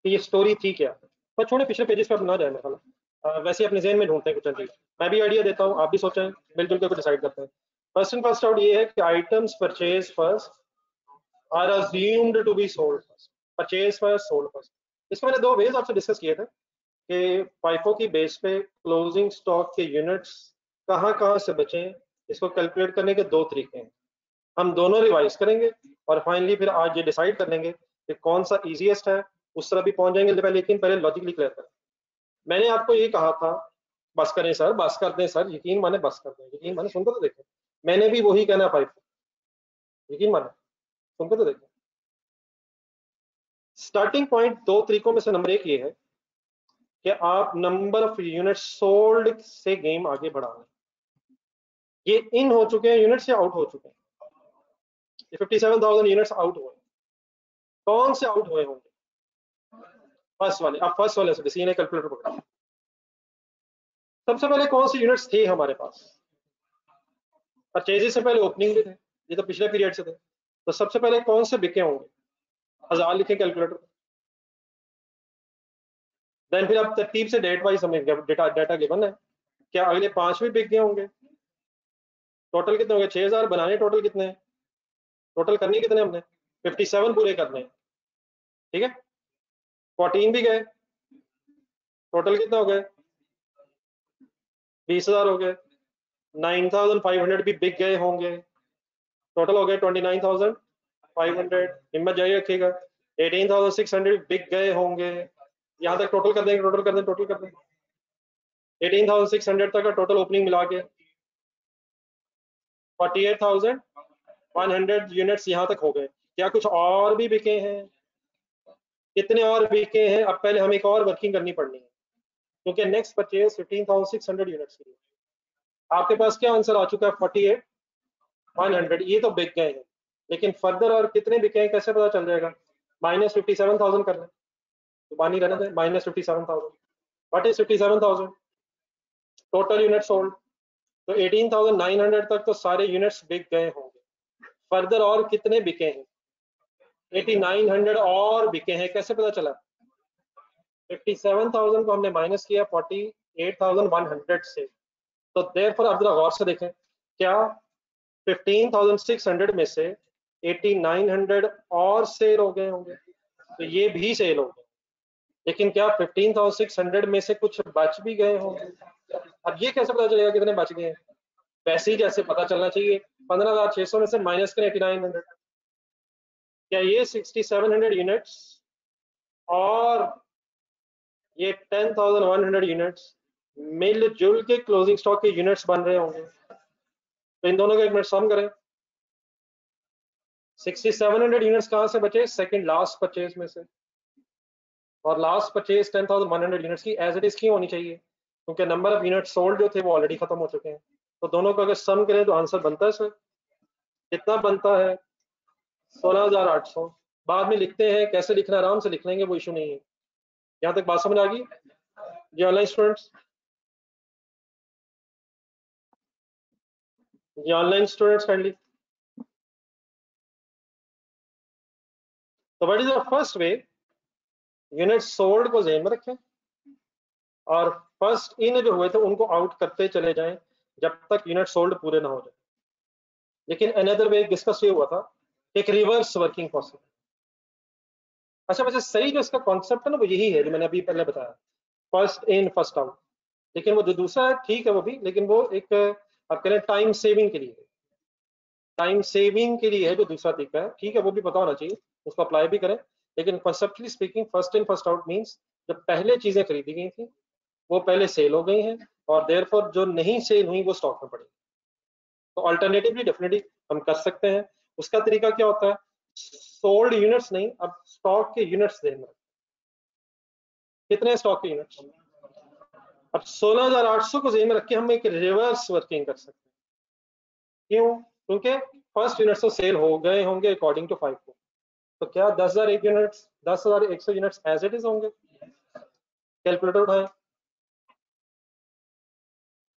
कि ये स्टोरी थी क्या, पर छोड़े पिछले पेजेस पे अब ना जाए मेरा, वैसे अपने जेहन में ढूंढते हैं कुछ चीज। मैं भी आइडिया देता हूँ, आप भी सोचें, मिलजुल के कुछ डिसाइड करते हैं। फर्स्ट इन फर्स्ट आउट ये है कि items purchase first are assumed to be sold first. Purchase first, sold first. इसके मैंने दो वेज आपसे डिस्कस किए थे कि फाइफो की बेस पे क्लोजिंग स्टॉक के यूनिट्स कहाँ से बचे, इसको कैलकुलेट करने के दो तरीके हैं। हम दोनों रिवाइज करेंगे और फाइनली फिर आज ये डिसाइड कर लेंगे कि कौन सा इजीएस्ट है, उस तरह भी पहुंच जाएंगे पहले। लेकिन पहले लॉजिकली क्लियर करें। मैंने आपको ये कहा था बस करें सर, बस कर दें सर, यकीन माने बस कर दें, यकीन माने, सुनकर तो देखें। मैंने भी वही कहना पाई, यकीन माने, सुनकर तो देखें। स्टार्टिंग पॉइंट दो तरीकों में से नंबर एक ये है कि आप नंबर ऑफ यूनिट सोल्ड से गेम आगे बढ़ा लें। ये इन हो चुके हैं यूनिट से आउट हो चुके हैं, 57,000 यूनिट्स आउट हुए। कौन से आउट हुए होंगे? फर्स्ट वाले। अब फर्स्ट वाले से सी ने कैलकुलेटर पकड़ा। सबसे पहले कौन से यूनिट्स थे हमारे पास? परचेजेस से पहले ओपनिंग भी थे, ये तो पिछले पीरियड से थे। तो सबसे पहले कौन से बिके होंगे? 1000 लिखे कैलकुलेटर। देन फिर अब तरतीब से डेट वाइज हमें डाटा गिवन है। क्या अगले 5 भी बिक गए होंगे? टोटल कितने होंगे? 6000 बनाने टोटल कितने हैं? टोटल करने कितने हमने 57 पूरे करने हैं, ठीक है। 14 भी गए, टोटल कितना हो गए 20,000 हो गए। 9,500 भी बिक गए होंगे, टोटल हो गए 29,500। हिम्मत जारी रखिएगा। 18,600 बिक गए होंगे, यहाँ तक टोटल कर देंगे, टोटल कर दें, टोटल कर दें। 18,600 तक का टोटल ओपनिंग मिला के 48,100 यूनिट्स यहाँ तक हो गए। क्या कुछ और भी बिके हैं? कितने और बिके हैं? अब पहले हमें एक और वर्किंग करनी पड़नी है, क्योंकि नेक्स्ट परचेज 15,600 यूनिट्स की है। आपके पास क्या आंसर आ चुका है 48,100, ये तो बिक गए हैं, लेकिन फर्दर और कितने बिके हैं कैसे पता चल जाएगा? -57,000 कर लें, तो बानी रहने दें, -57,000। What is 57,000? Total unit sold. तो 18,900 तक तो सारे यूनिट्स बिक गए होंगे, फर्दर और कितने बिके हैं? 8,900 और बिके हैं, कैसे पता चला? 57,000 को हमने माइनस किया 48,100 से। तो देयरफॉर अब जरा गौर से देखें, क्या 15,600 में से 8,900 और सेल हो गए होंगे? तो ये भी सेल हो गए, लेकिन क्या 15,600 में से कुछ बच भी गए होंगे? अब ये कैसे पता चलेगा कितने बच गए हैं? वैसे ही जैसे पता चलना चाहिए 15,600 में से माइनस करें 8,900, क्या ये 6,700 यूनिट्स और ये 10,100 यूनिट्स मिलजुल के क्लोजिंग स्टॉक के यूनिट्स बन रहे होंगे? तो इन दोनों का एक मिनट सम करें। 6,700 यूनिट्स कहां से बचे? सेकंड लास्ट परचेज में से। और लास्ट परचेज 10,100 यूनिट्स की एज इट इज क्यों होनी चाहिए? क्योंकि नंबर ऑफ यूनिट सोल्ड जो थे वो ऑलरेडी खत्म हो चुके हैं। तो दोनों का अगर सम करें तो आंसर बनता है सर, कितना बनता है? 16,800। बाद में लिखते हैं, कैसे लिखना आराम से लिख लेंगे, वो इशू नहीं है। यहाँ तक बात समझ आ गई जी ऑनलाइन स्टूडेंट्स? जी ऑनलाइन स्टूडेंट्स काइंडली। तो what is the first way? Unit sold को ज़हन में रखें और फर्स्ट इन जो हुए थे उनको आउट करते चले जाएं जब तक यूनिट सोल्ड पूरे ना हो जाए। लेकिन अनदर वे डिस्कस ये हुआ था, एक रिवर्स वर्किंग पॉसिबल। अच्छा वैसे सही जो इसका कॉन्सेप्ट है ना वो यही है जो मैंने अभी पहले बताया, फर्स्ट इन फर्स्ट आउट। लेकिन वो जो दूसरा है ठीक है वो भी, लेकिन वो एक आप कह रहे हैं टाइम सेविंग के लिए, टाइम सेविंग के लिए है जो दूसरा तरीका है, ठीक है वो भी पता होना चाहिए, उसको अप्लाई भी करें। लेकिन conceptually speaking first in first out means जब पहले चीजें खरीदी गई थी वो पहले सेल हो गई हैं और देयरफॉर जो नहीं सेल हुई वो स्टॉक में पड़ी। तो अल्टरनेटिवली डेफिनेटली हम कर सकते हैं। उसका तरीका क्या होता है? सोल्ड यूनिट्स नहीं, अब स्टॉक के यूनिट्स देना। कितने स्टॉक के यूनिट्स? अब 16,800 को जेब में रख के हम एक रिवर्स वर्किंग कर सकते हैं। क्यों? क्योंकि फर्स्ट यूनिट्स तो सेल हो गए होंगे अकॉर्डिंग टू 5 को, तो क्या 10,001 units 10,100 units as it is होंगे? कैलकुलेटर उठाएं।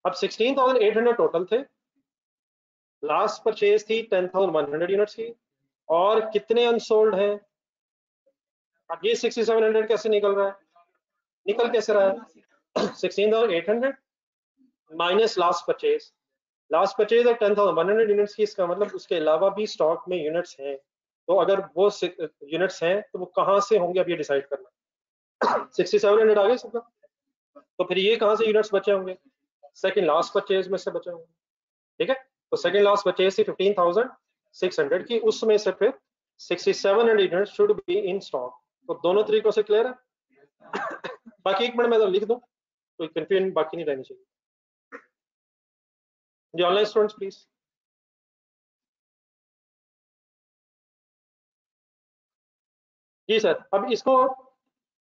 अब 16,800 टोटल थे, लास्ट परचेज थी 10,100 यूनिट्स की, और कितने अनसोल्ड हैं? अब ये 6,700 कैसे निकल रहा है? निकल कैसे रहा है? 16,800 minus last purchase, last purchase है 10,100 यूनिट्स की, इसका मतलब उसके अलावा भी स्टॉक में यूनिट्स हैं। तो अगर वो यूनिट्स हैं तो वो कहाँ से होंगे अब ये डिसाइड करना। 6,700 आ गए सबका, तो फिर ये कहाँ से यूनिट्स बचे होंगे? सेकंड लास्ट परचेज में से बचे होंगे, ठीक है। तो सेकंड लास्ट परचेज थी 15,600 की, उसमें से फिर 6,700 units should be in stock. तो दोनों तरीकों से क्लियर है। बाकी एक मिनट में तो लिख दूं, कोई कंफ्यूजन बाकी नहीं रहनी चाहिए जी ऑनलाइन स्टूडेंट्स प्लीज। जी सर, अब इसको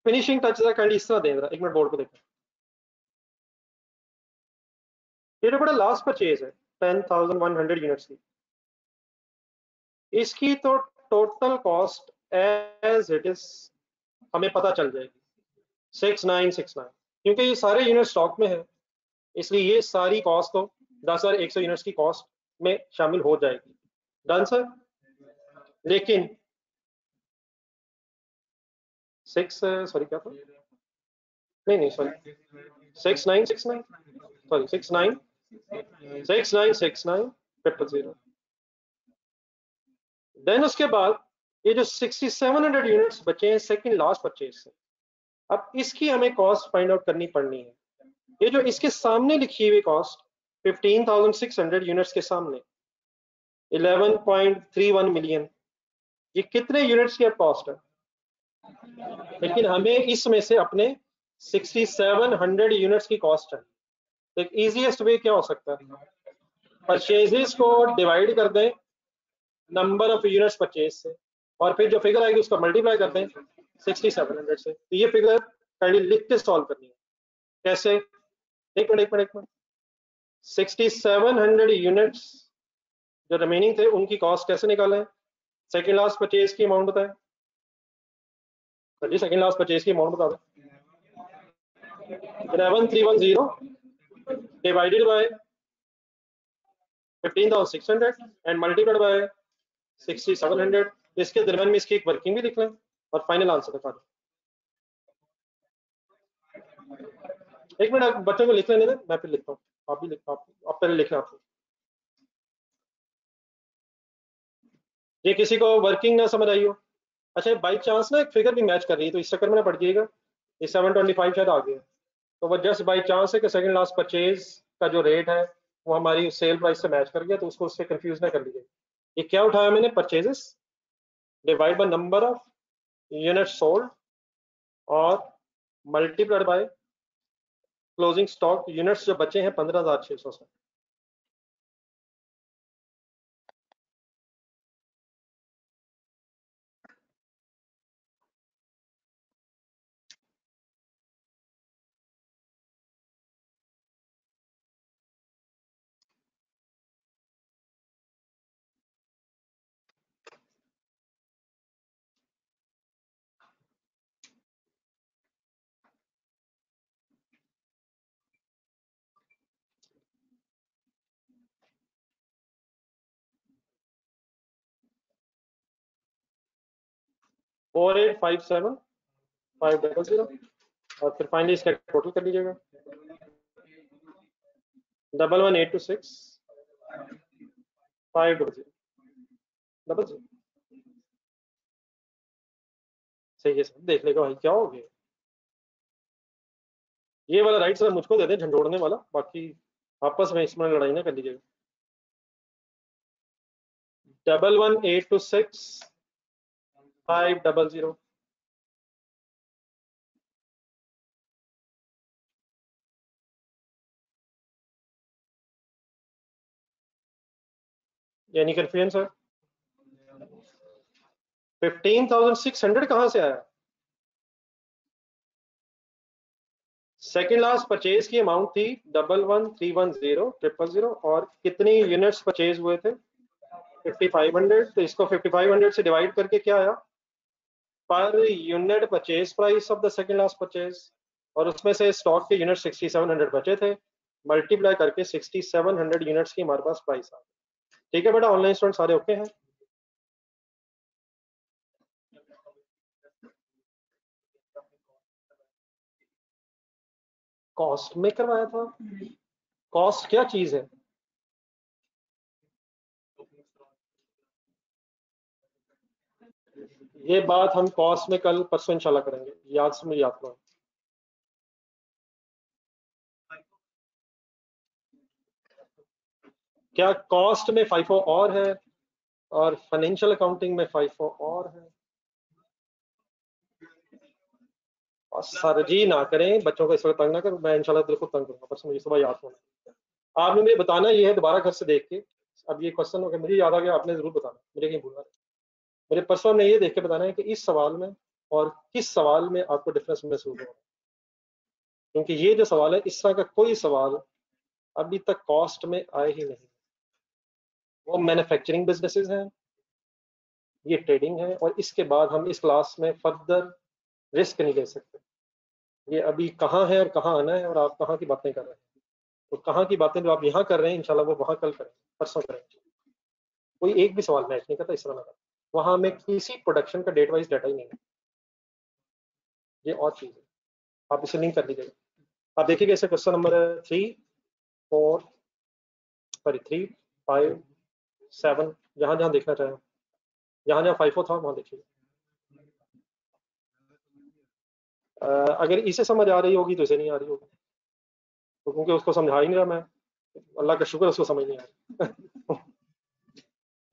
फिनिशिंग टच काइंडली इस तरह दे रहा, एक मिनट बोर्ड को देखें। ये जो बड़ा लास्ट परचेज है 10,100 यूनिट्स की, इसकी तो total cost as it is हमें पता चल जाएगी 6,969, क्योंकि ये सारे यूनिट स्टॉक में है, इसलिए ये सारी कॉस्ट तो 10,100 यूनिट्स की कॉस्ट में शामिल हो जाएगी। Done sir. लेकिन 6 क्या था? नहीं सॉरी 6,969 सॉरी 6,969 000 देन उसके बाद ये जो 6700 यूनिट्स बचे हैं सेकंड लास्ट परचेज से, अब इसकी हमें कॉस्ट फाइंड आउट करनी पड़नी है। ये जो इसके सामने लिखी हुई कॉस्ट 15,600 यूनिट्स के सामने 11.31 मिलियन, ये कितने यूनिट्स की कॉस्ट है? लेकिन हमें इसमें से अपने 6700 यूनिट्स की कॉस्ट है। तो इजीएस्ट वे क्या हो सकता है, परचेजेस को डिवाइड कर दें नंबर ऑफ यूनिट्स परचेज से, और फिर जो फिगर आएगी उसका मल्टीप्लाई कर दें 6700 से। तो ये फिगर काइंडली लिख के सॉल्व करनी है। कैसे? एक मिनट 6700 यूनिट्स जो रिमेनिंग थे उनकी कॉस्ट कैसे निकालें? सेकंड लास्ट परचेज की अमाउंट बताएं जी, सेकंड लास्ट परचेज की अमाउंट बता दें। 11310 divided by 15,600 and multiplied by 6700। इसके दरम्यान में इसकी एक वर्किंग भी लिख लें और फाइनल आंसर दिखा दें। एक मिनट बच्चों को लिख लेने दें, मैं फिर लिखता हूँ। आप भी लिखो, आप पहले लिखें। आपको ये किसी को वर्किंग ना समझ आई हो? अच्छा, बाई चांस ना एक फिगर भी मैच कर रही है तो इस चक्कर में ना पड़ जाइएगा। ये 725 शायद आ गया, तो वो जस्ट बाई चांस है कि सेकंड लास्ट परचेज का जो रेट है वो हमारी सेल प्राइस से मैच कर गया, तो उसको उससे कंफ्यूज ना कर लीजिए। ये क्या उठाया मैंने? Purchases divide by number of unit sold और multiplied by closing stock units जो बचे हैं 15,600 से। फोर 857,500 और फिर फाइनली इसका टोटल कर लीजिएगा 11,826,500 सही है सर। देख लेगा भाई क्या हो गया। ये वाला राइट सर मुझको दे दें झंझोड़ने वाला, बाकी आपस में इसमें लड़ाई ना कर लीजिएगा। 11,826,500 यानी कंफ्यूजन सर 15,600 कहां से आया? सेकेंड लास्ट परचेज की अमाउंट थी 11,310,000 और कितनी यूनिट्स परचेज हुए थे 5,500। तो इसको 5,500 से डिवाइड करके क्या आया? Per unit purchase price of the second last purchase, और उसमें से स्टॉक के यूनिट 6700 बचे थे, मल्टीप्लाई करके 6700 यूनिट्स की हमारे पास प्राइस आ गई। ठीक है बेटा, ऑनलाइन स्टूडेंट सारे ओके हैं? कॉस्ट में करवाया था? कॉस्ट क्या चीज है? ये बात हम कॉस्ट में कल परसों इंशाल्लाह करेंगे, याद से मुझे याद करो। क्या कॉस्ट में फाइफो और है और फाइनेंशियल अकाउंटिंग में फाइफो और है? और सर जी ना करें, बच्चों को इस वक्त तंग ना करो, मैं इंशाल्लाह दिल को तंग करूंगा परसों, मुझे सुबह याद होना। आपने मुझे बताना ये है दोबारा घर से देख के। अब ये क्वेश्चन अगर मुझे याद आ गया आपने जरूर बताना, मुझे कहीं भूलना नहीं। मुझे परसों में ये देख के बताना है कि इस सवाल में और किस सवाल में आपको डिफरेंस महसूस हो रहा है, क्योंकि ये जो सवाल है इस तरह का कोई सवाल अभी तक कॉस्ट में आए ही नहीं। वो मैन्युफैक्चरिंग बिजनेसेस हैं, ये ट्रेडिंग है, और इसके बाद हम इस क्लास में फर्दर रिस्क नहीं ले सकते। ये अभी कहाँ है और कहाँ आना है, और आप कहाँ की बातें कर रहे हैं। तो कहाँ की बातें जो आप यहाँ कर रहे हैं इंशाल्लाह वो वहाँ कल करें, परसों करें। कोई एक भी सवाल मैच नहीं करता इस तरह का, वहां में किसी प्रोडक्शन का डेट वाइज डाटा ही नहीं है। ये और चीज है, आप इसे लिंक कर लीजिएगा। आप देखिएगा इसे क्वेश्चन नंबर 3, 4, 3, 5, 7 जहां जहां देखना चाहें। जहां जहां FIFO था वहां देखिए। अगर इसे समझ आ रही होगी तो इसे नहीं आ रही होगी, तो क्योंकि उसको समझा ही नहीं रहा मैं, अल्लाह का शुक्र उसको समझ नहीं आ रही।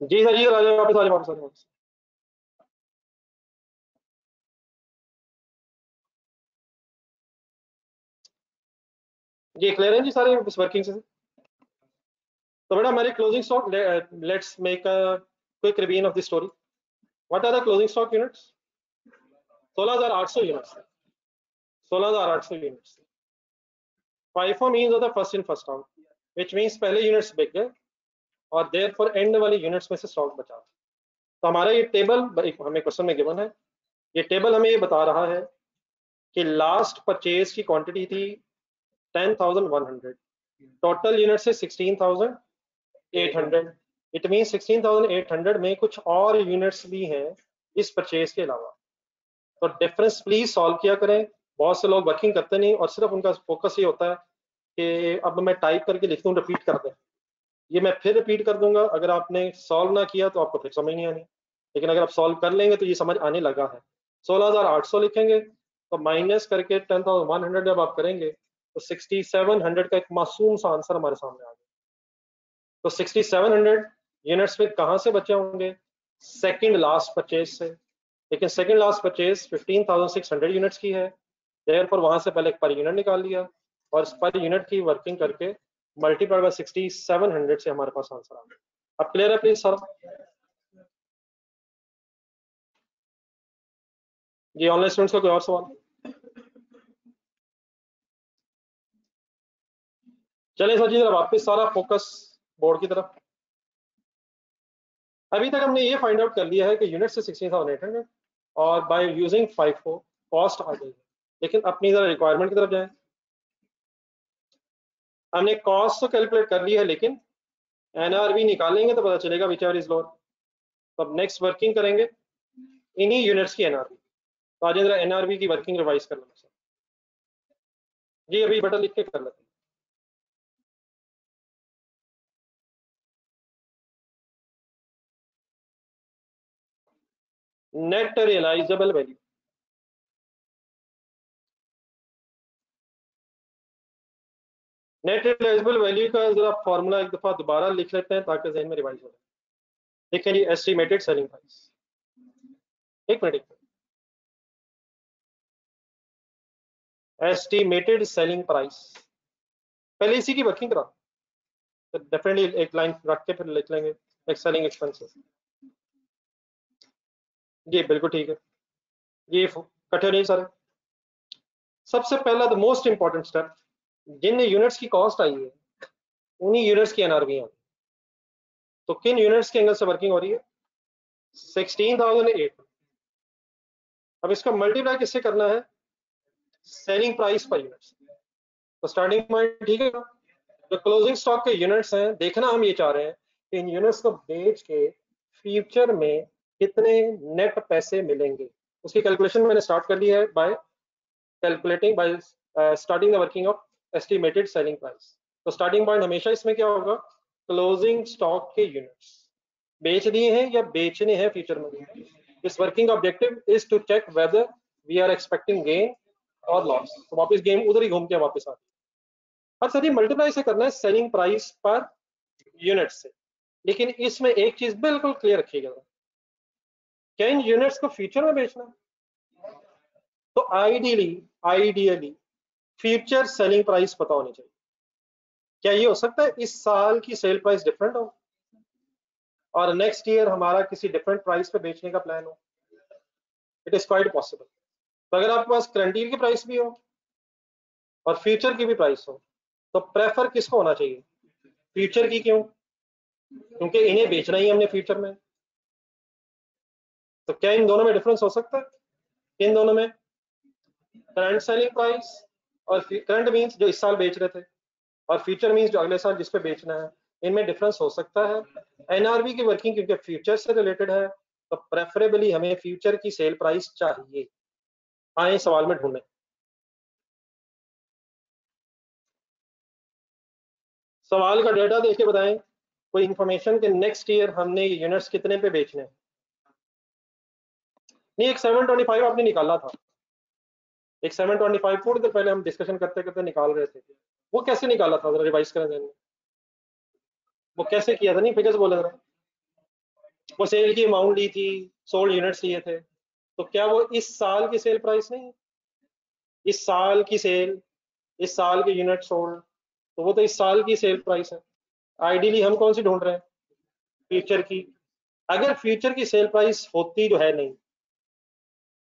जी सर, जी सर, आ जाए वापस, आ जाए वापस, आ जाए वापस। जी क्लियर है जी सारे इस वर्किंग से। तो बेटा हमारे closing stock, let's make a quick revision of the story. What are the closing stock units? 16,800 units, 16,800 units. FIFO means होता है first in first out, which means पहले यूनिट्स बिक गए और देयरफॉर एंड वाली यूनिट्स में से स्टॉक बचा। तो हमारा ये टेबल हमें क्वेश्चन में गिवन है, ये टेबल हमें ये बता रहा है कि लास्ट परचेज की क्वांटिटी थी 10,100, टोटल यूनिट से 16,800। इट मीन 16,800 में कुछ और यूनिट्स भी हैं इस परचेज के अलावा। तो डिफरेंस प्लीज सॉल्व किया करें। बहुत से लोग वर्किंग करते नहीं और सिर्फ उनका फोकस ये होता है कि अब मैं टाइप करके लिख दूं, रिपीट कर दें। ये मैं फिर रिपीट कर दूंगा, अगर आपने सॉल्व ना किया तो आपको फिर समझ नहीं आनी, लेकिन अगर आप सॉल्व कर लेंगे तो ये समझ आने लगा है। 16,800 लिखेंगे तो माइनस करके 10,100 जब आप करेंगे तो 6,700 का एक मासूम सा आंसर हमारे सामने आ गया। तो 6,700 यूनिट्स फिर कहाँ से बचे होंगे? सेकंड लास्ट परचेज से। लेकिन सेकंड लास्ट परचेज 15,600 यूनिट्स की है, देयरफॉर वहां से पहले एक पर यूनिट निकाल लिया और इस पर यूनिट की वर्किंग करके मल्टीप्लाई बाय 6,700 से हमारे पास आंसर आ गया। अब क्लियर है प्लीज सर? जी ऑनलाइन स्टूडेंट्स का कोई और सवाल? चलिए सर जी, जरा वापस सारा फोकस बोर्ड की तरफ। अभी तक हमने ये फाइंड आउट कर लिया है कि यूनिट से 16,800 और बाय यूजिंग 5 कॉस्ट आ गई है। लेकिन अपनी जरा रिक्वायरमेंट की तरफ जाएं। हमने कॉस्ट तो कैलकुलेट कर लिया है, लेकिन एनआरवी निकालेंगे तो पता चलेगा विच एवर इज लोअर। तो अब नेक्स्ट वर्किंग करेंगे इन्हीं यूनिट्स की एनआरवी। तो आज जरा एनआरवी की वर्किंग रिवाइज कर लेना सर। जी अभी बटन लिख के कर लेते हैं। Net realisable value, net realisable value का जरा फॉर्मूला एक दफा दोबारा लिख लेते हैं ताकि जहन में रिवाइज हो जाए। देखें जी, एस्टिमेटेड सेलिंग प्राइस, एक मिनट, एस्टिमेटेड सेलिंग प्राइस, पहले इसी की वर्किंग करा तो डेफिनेटली एक लाइन रख के फिर लिख लेंगे एक सेलिंग एक्सपेंसेस। जी बिल्कुल ठीक है, ये कठिन नहीं सर। सबसे पहला द मोस्ट इंपॉर्टेंट स्टेप, जिन यूनिट्स की कॉस्ट आई है उन्हीं यूनिट्स की एनआरवी है। तो किन यूनिट्स के एंगल से वर्किंग हो रही है? 16,008। अब इसका मल्टीप्लाई किससे करना है? सेलिंग प्राइस पर यूनिट्स। तो स्टार्टिंग पॉइंट ठीक है। जो क्लोजिंग स्टॉक के यूनिट्स हैं, देखना हम ये चाह रहे हैं कि इन यूनिट्स को बेच के फ्यूचर में कितने नेट पैसे मिलेंगे। उसकी कैलकुलेशन मैंने स्टार्ट कर ली है bye calculating bye starting the working of estimated selling price. तो स्टार्टिंग पॉइंट हमेशा इसमें क्या होगा? क्लोजिंग स्टॉक के यूनिट्स बेच दिए हैं या बेचने हैं फ्यूचर में। This working objective is to check whether we are expecting gain और लॉस। तो वापस गेम उधर ही घूम के वापस आ, और सर ये मल्टीप्लाई से करना है सेलिंग प्राइस पर यूनिट से। लेकिन इसमें एक चीज बिल्कुल क्लियर रखिएगा, क्या इन यूनिट्स को फ्यूचर में बेचना है? तो ideally ideally future selling price पता होनी चाहिए। क्या ये हो सकता है इस साल की सेल प्राइस डिफरेंट हो और नेक्स्ट ईयर हमारा किसी डिफरेंट प्राइस पे बेचने का प्लान हो? It is quite possible. तो अगर आपके पास करंट ईयर की प्राइस भी हो और फ्यूचर की भी प्राइस हो, तो प्रेफर किसको होना चाहिए? फ्यूचर की। क्यों? क्योंकि इन्हें बेचना ही हमने फ्यूचर में। तो क्या इन दोनों में डिफरेंस हो सकता है? इन दोनों में करंट सेलिंग प्राइस और करंट मींस जो इस साल बेच रहे थे और फ्यूचर मींस जो अगले साल जिस पे बेचना है, इनमें डिफरेंस हो सकता है। एनआरवी की वर्किंग क्योंकि फ्यूचर से रिलेटेड है, तो प्रेफरेबली हमें फ्यूचर की सेल प्राइस चाहिए। आए सवाल में ढूंढें। सवाल का डेटा देख के बताएं कोई इंफॉर्मेशन के नेक्स्ट ईयर हमने यूनिट्स कितने पे बेचने हैं। नहीं, एक 725 आपने निकाला था, एक 725 थोड़ी देर पहले हम डिस्कशन करते करते निकाल रहे थे, वो कैसे निकाला था, जरा रिवाइज करें जरा। वो कैसे किया था, नहीं फिगर्स बोले जरा। वो सेल की अमाउंट ली थी, सोल्ड यूनिट्स लिए थे, तो क्या वो इस साल की सेल प्राइस नहीं है? इस साल की सेल, इस साल के यूनिट सोल्ड, तो वो तो इस साल की सेल प्राइस है। आइडियली हम कौन सी ढूंढ रहे हैं? फ्यूचर की। अगर फ्यूचर की सेल प्राइस होती जो है नहीं,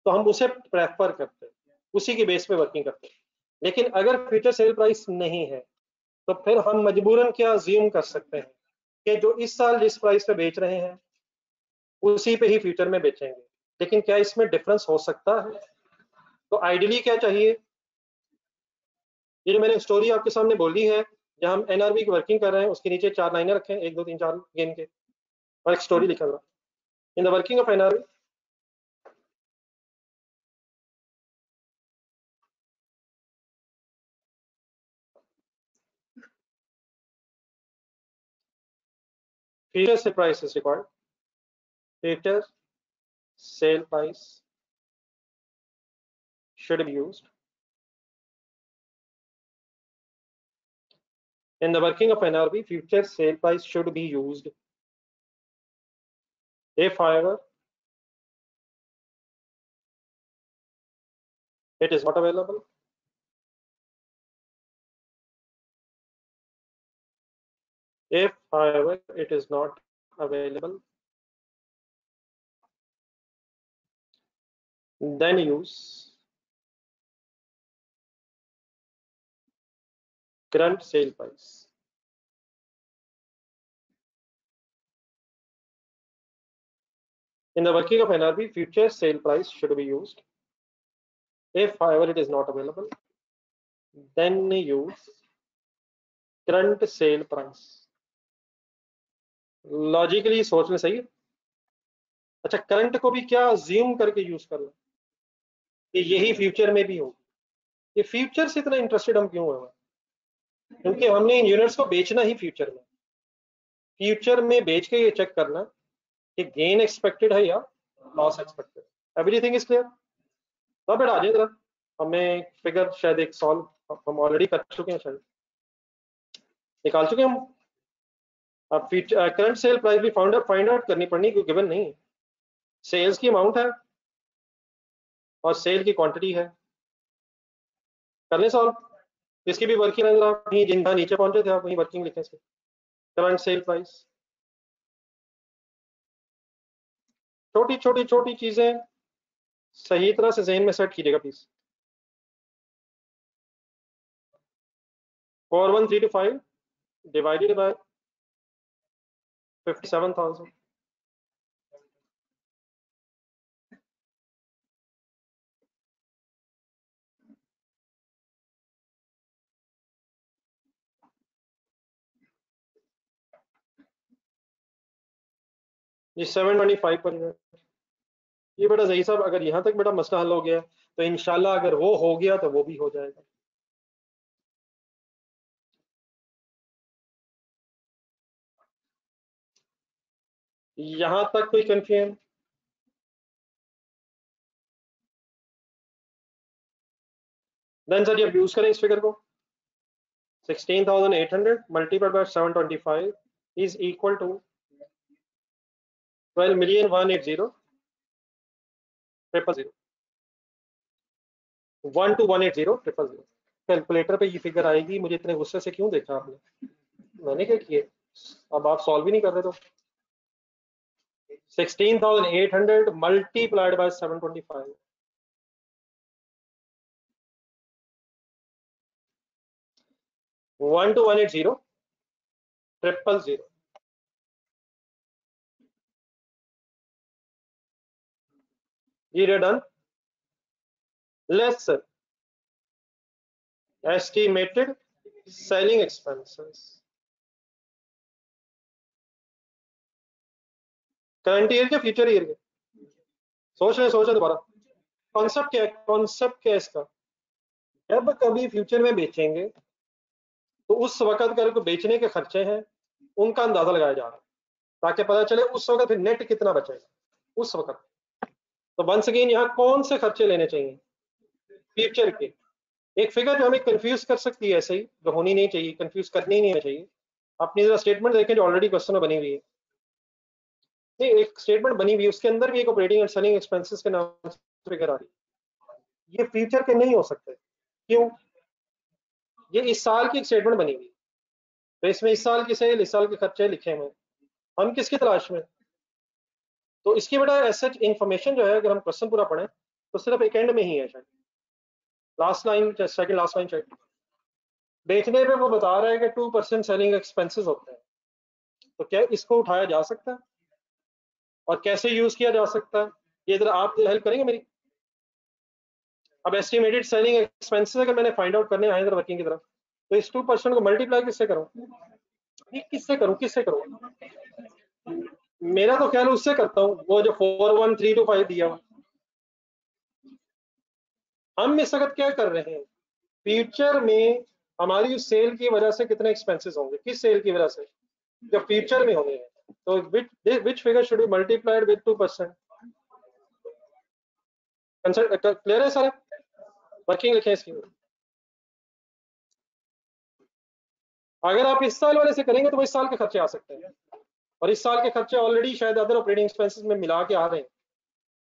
तो हम उसे प्रेफर करते हैं, उसी के बेस पे वर्किंग करते हैं। लेकिन अगर फ्यूचर सेल प्राइस नहीं है, तो फिर हम मजबूरन क्या अज्यूम कर सकते हैं कि जो इस साल जिस प्राइस पे बेच रहे हैं उसी पे ही फ्यूचर में बेचेंगे। लेकिन क्या इसमें डिफरेंस हो सकता है? तो आइडियली क्या चाहिए, ये जो मैंने स्टोरी आपके सामने बोली है, जहां हम एनआरबी की वर्किंग कर रहे हैं, उसके नीचे 4 लाइनें रखें, 1 2 3 4 गेम के, और एक स्टोरी लिखा हुआ in the working of NRB. Future sale price is required, future sale price should be used in the working of NRV. Future sale price should be used if, however, it is not available, if, however, it is not available, then use current sale price. In the working of NRV, future sale price should be used. If, however, it is not available, then use current sale price. Logically सोचने सही है। अच्छा, current को भी क्या assume करके use करना कि यही फ्यूचर में भी होगी? ये फ्यूचर से इतना इंटरेस्टेड हम क्यों हुए? क्योंकि हमने इन यूनिट्स को बेचना ही फ्यूचर में, फ्यूचर में बेच के ये चेक करना कि गेन एक्सपेक्टेड है या loss expected. Everything is clear? तो बेटा आ जाए जरा, हमें फिगर शायद एक सॉल्व हम ऑलरेडी कर चुके हैं, शायद निकाल चुके हैं हम। अब करंट सेल प्राइस भी फाइंड आउट करनी पड़नी, क्योंकि गिवन नहीं, सेल्स की अमाउंट है और सेल की क्वांटिटी है। कर लें सॉल्व। इसकी भी वर्किंग नजर आप जिनका नीचे पहुंचे थे आप वहीं वर्किंग लिखें इसकी। करंट सेल प्राइस, छोटी छोटी छोटी चीजें सही तरह से जहन में सेट कीजिएगा प्लीज। 4135 डिवाइडेड बाय 57,000, ये 725 पर यूनिट। ये बेटा सही साहब, अगर यहाँ तक बेटा मसला हल हो गया तो इंशाल्लाह अगर वो हो गया तो वो भी हो जाएगा। यहां तक कोई कंफ्यूजन? देन सर ये यूज करें इस फिगर को, 16,800 multiplied by 725 is equal to 12,180,000 12180,000। Calculator पे ये फिगर आएगी। मुझे इतने गुस्से से क्यों देखा आपने? मैंने क्या किया? अब आप सॉल्व ही नहीं कर रहे तो 16,800 मल्टीप्लाइड बाय 725 12180,000 ये done. Less estimated selling expenses, current year के फ्यूचर ईयर के? सोच रहे दोबारा। कॉन्सेप्ट क्या है? कॉन्सेप्ट क्या है इसका? जब कभी फ्यूचर में बेचेंगे तो उस वक्त अगर को बेचने के खर्चे हैं उनका अंदाजा लगाया जा रहा है, ताकि पता चले उस वक्त फिर नेट कितना बचेगा उस वक्त। तो वंस अगेन यहाँ कौन से खर्चे लेने चाहिए फ्यूचर के। एक फिगर जो हमें कंफ्यूज कर सकती है, ऐसे ही जो होनी नहीं चाहिए, कंफ्यूज करनी नहीं चाहिए। अपनी जरा स्टेटमेंट देखें जो ऑलरेडी क्वेश्चन में बनी हुई है। नहीं, एक स्टेटमेंट बनी हुई है, उसके अंदर भी एक ऑपरेटिंग एंड सेलिंग एक्सपेंसेस के नाम से फिगर आ रही है। ये फ्यूचर के नहीं हो सकते। क्यों? ये इस साल की एक स्टेटमेंट बनी हुई है, तो इसमें इस साल की सेल, इस साल के खर्चे लिखे हुए हैं। हम किसकी तलाश में? तो इसकी बड़ा एसेट इंफॉर्मेशन जो है, अगर हम क्वेश्चन पूरा पढ़ें तो सिर्फ एक एंड में ही है शायद, last line, second last line शायद। बेचने पे वो बता रहा है कि 2% सेलिंग एक्सपेंसेस होते हैं। तो क्या इसको उठाया जा सकता है और कैसे यूज किया जा सकता है, ये इधर आप हेल्प करेंगे मेरी। अब एस्टिमेटेड सेलिंग एक्सपेंसेस अगर मैंने फाइंड आउट करने आए इधर वर्किंग की तरफ, तो इस 2% को मल्टीप्लाई किससे करूं? ये किससे करूं? मेरा तो ख्याल उससे करता हूँ, वो जो 41325 दिया हुआ। हम इस वक्त क्या कर रहे हैं, फ्यूचर में हमारी उस सेल की वजह से कितने एक्सपेंसेस होंगे, किस सेल की वजह से, जो फ्यूचर में होने हैं। तो which figure should be multiplied with 2%। Clear है सारा? वर्किंग लिखे इसकी। अगर आप इस साल वाले से करेंगे तो वो इस साल के खर्चे आ सकते हैं, और इस साल के खर्चे ऑलरेडी शायद अदर ऑपरेटिंग एक्सपेंसेस में मिला के आ रहे हैं।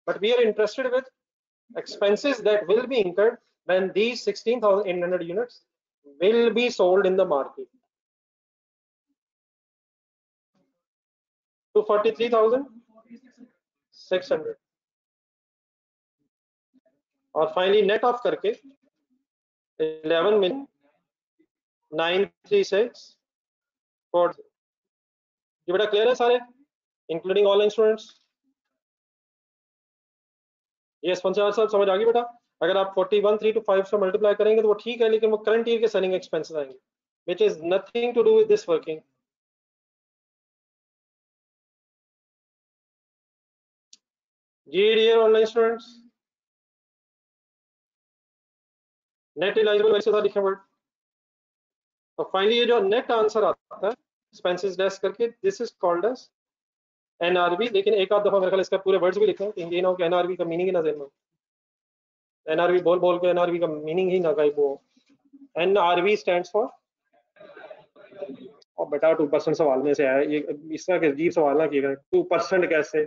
But we are interested with expenses that will be incurred when these 16,800 units will be sold in the market to 43,600, और फाइनली नेट ऑफ करके 11,936,4। ये बेटा क्लियर है सारे, इंक्लूडिंग ऑल इंस्ट्रूमेंट्स? ये स्पॉन्सर साहब समझ आ गई बेटा? अगर आप 41,325 से मल्टीप्लाई करेंगे तो वो ठीक है, लेकिन वो करंट ईयर के सेलिंग एक्सपेंसेस आएंगे, which is nothing to do with this working. जी dear online students, net realisable वैसे था लिखे वर्ड। तो फाइनली ये जो नेट आंसर आता है एक्सपेंसेस लेस करके, this is called as NRV. लेकिन एक आध दफा मेरे ख्याल इसका पूरे वर्ड्स भी लिखे हैं, ये ना हो कि एनआरबी का मीनिंग ही ना जेल में, एनआरबी बोल बोल के एनआरबी का मीनिंग ही ना गायब हो। एनआरबी स्टैंड्स फॉर, और बेटा 2% सवाल में से आया ये, इस तरह के अजीब सवाल ना किए गए। 2% कैसे,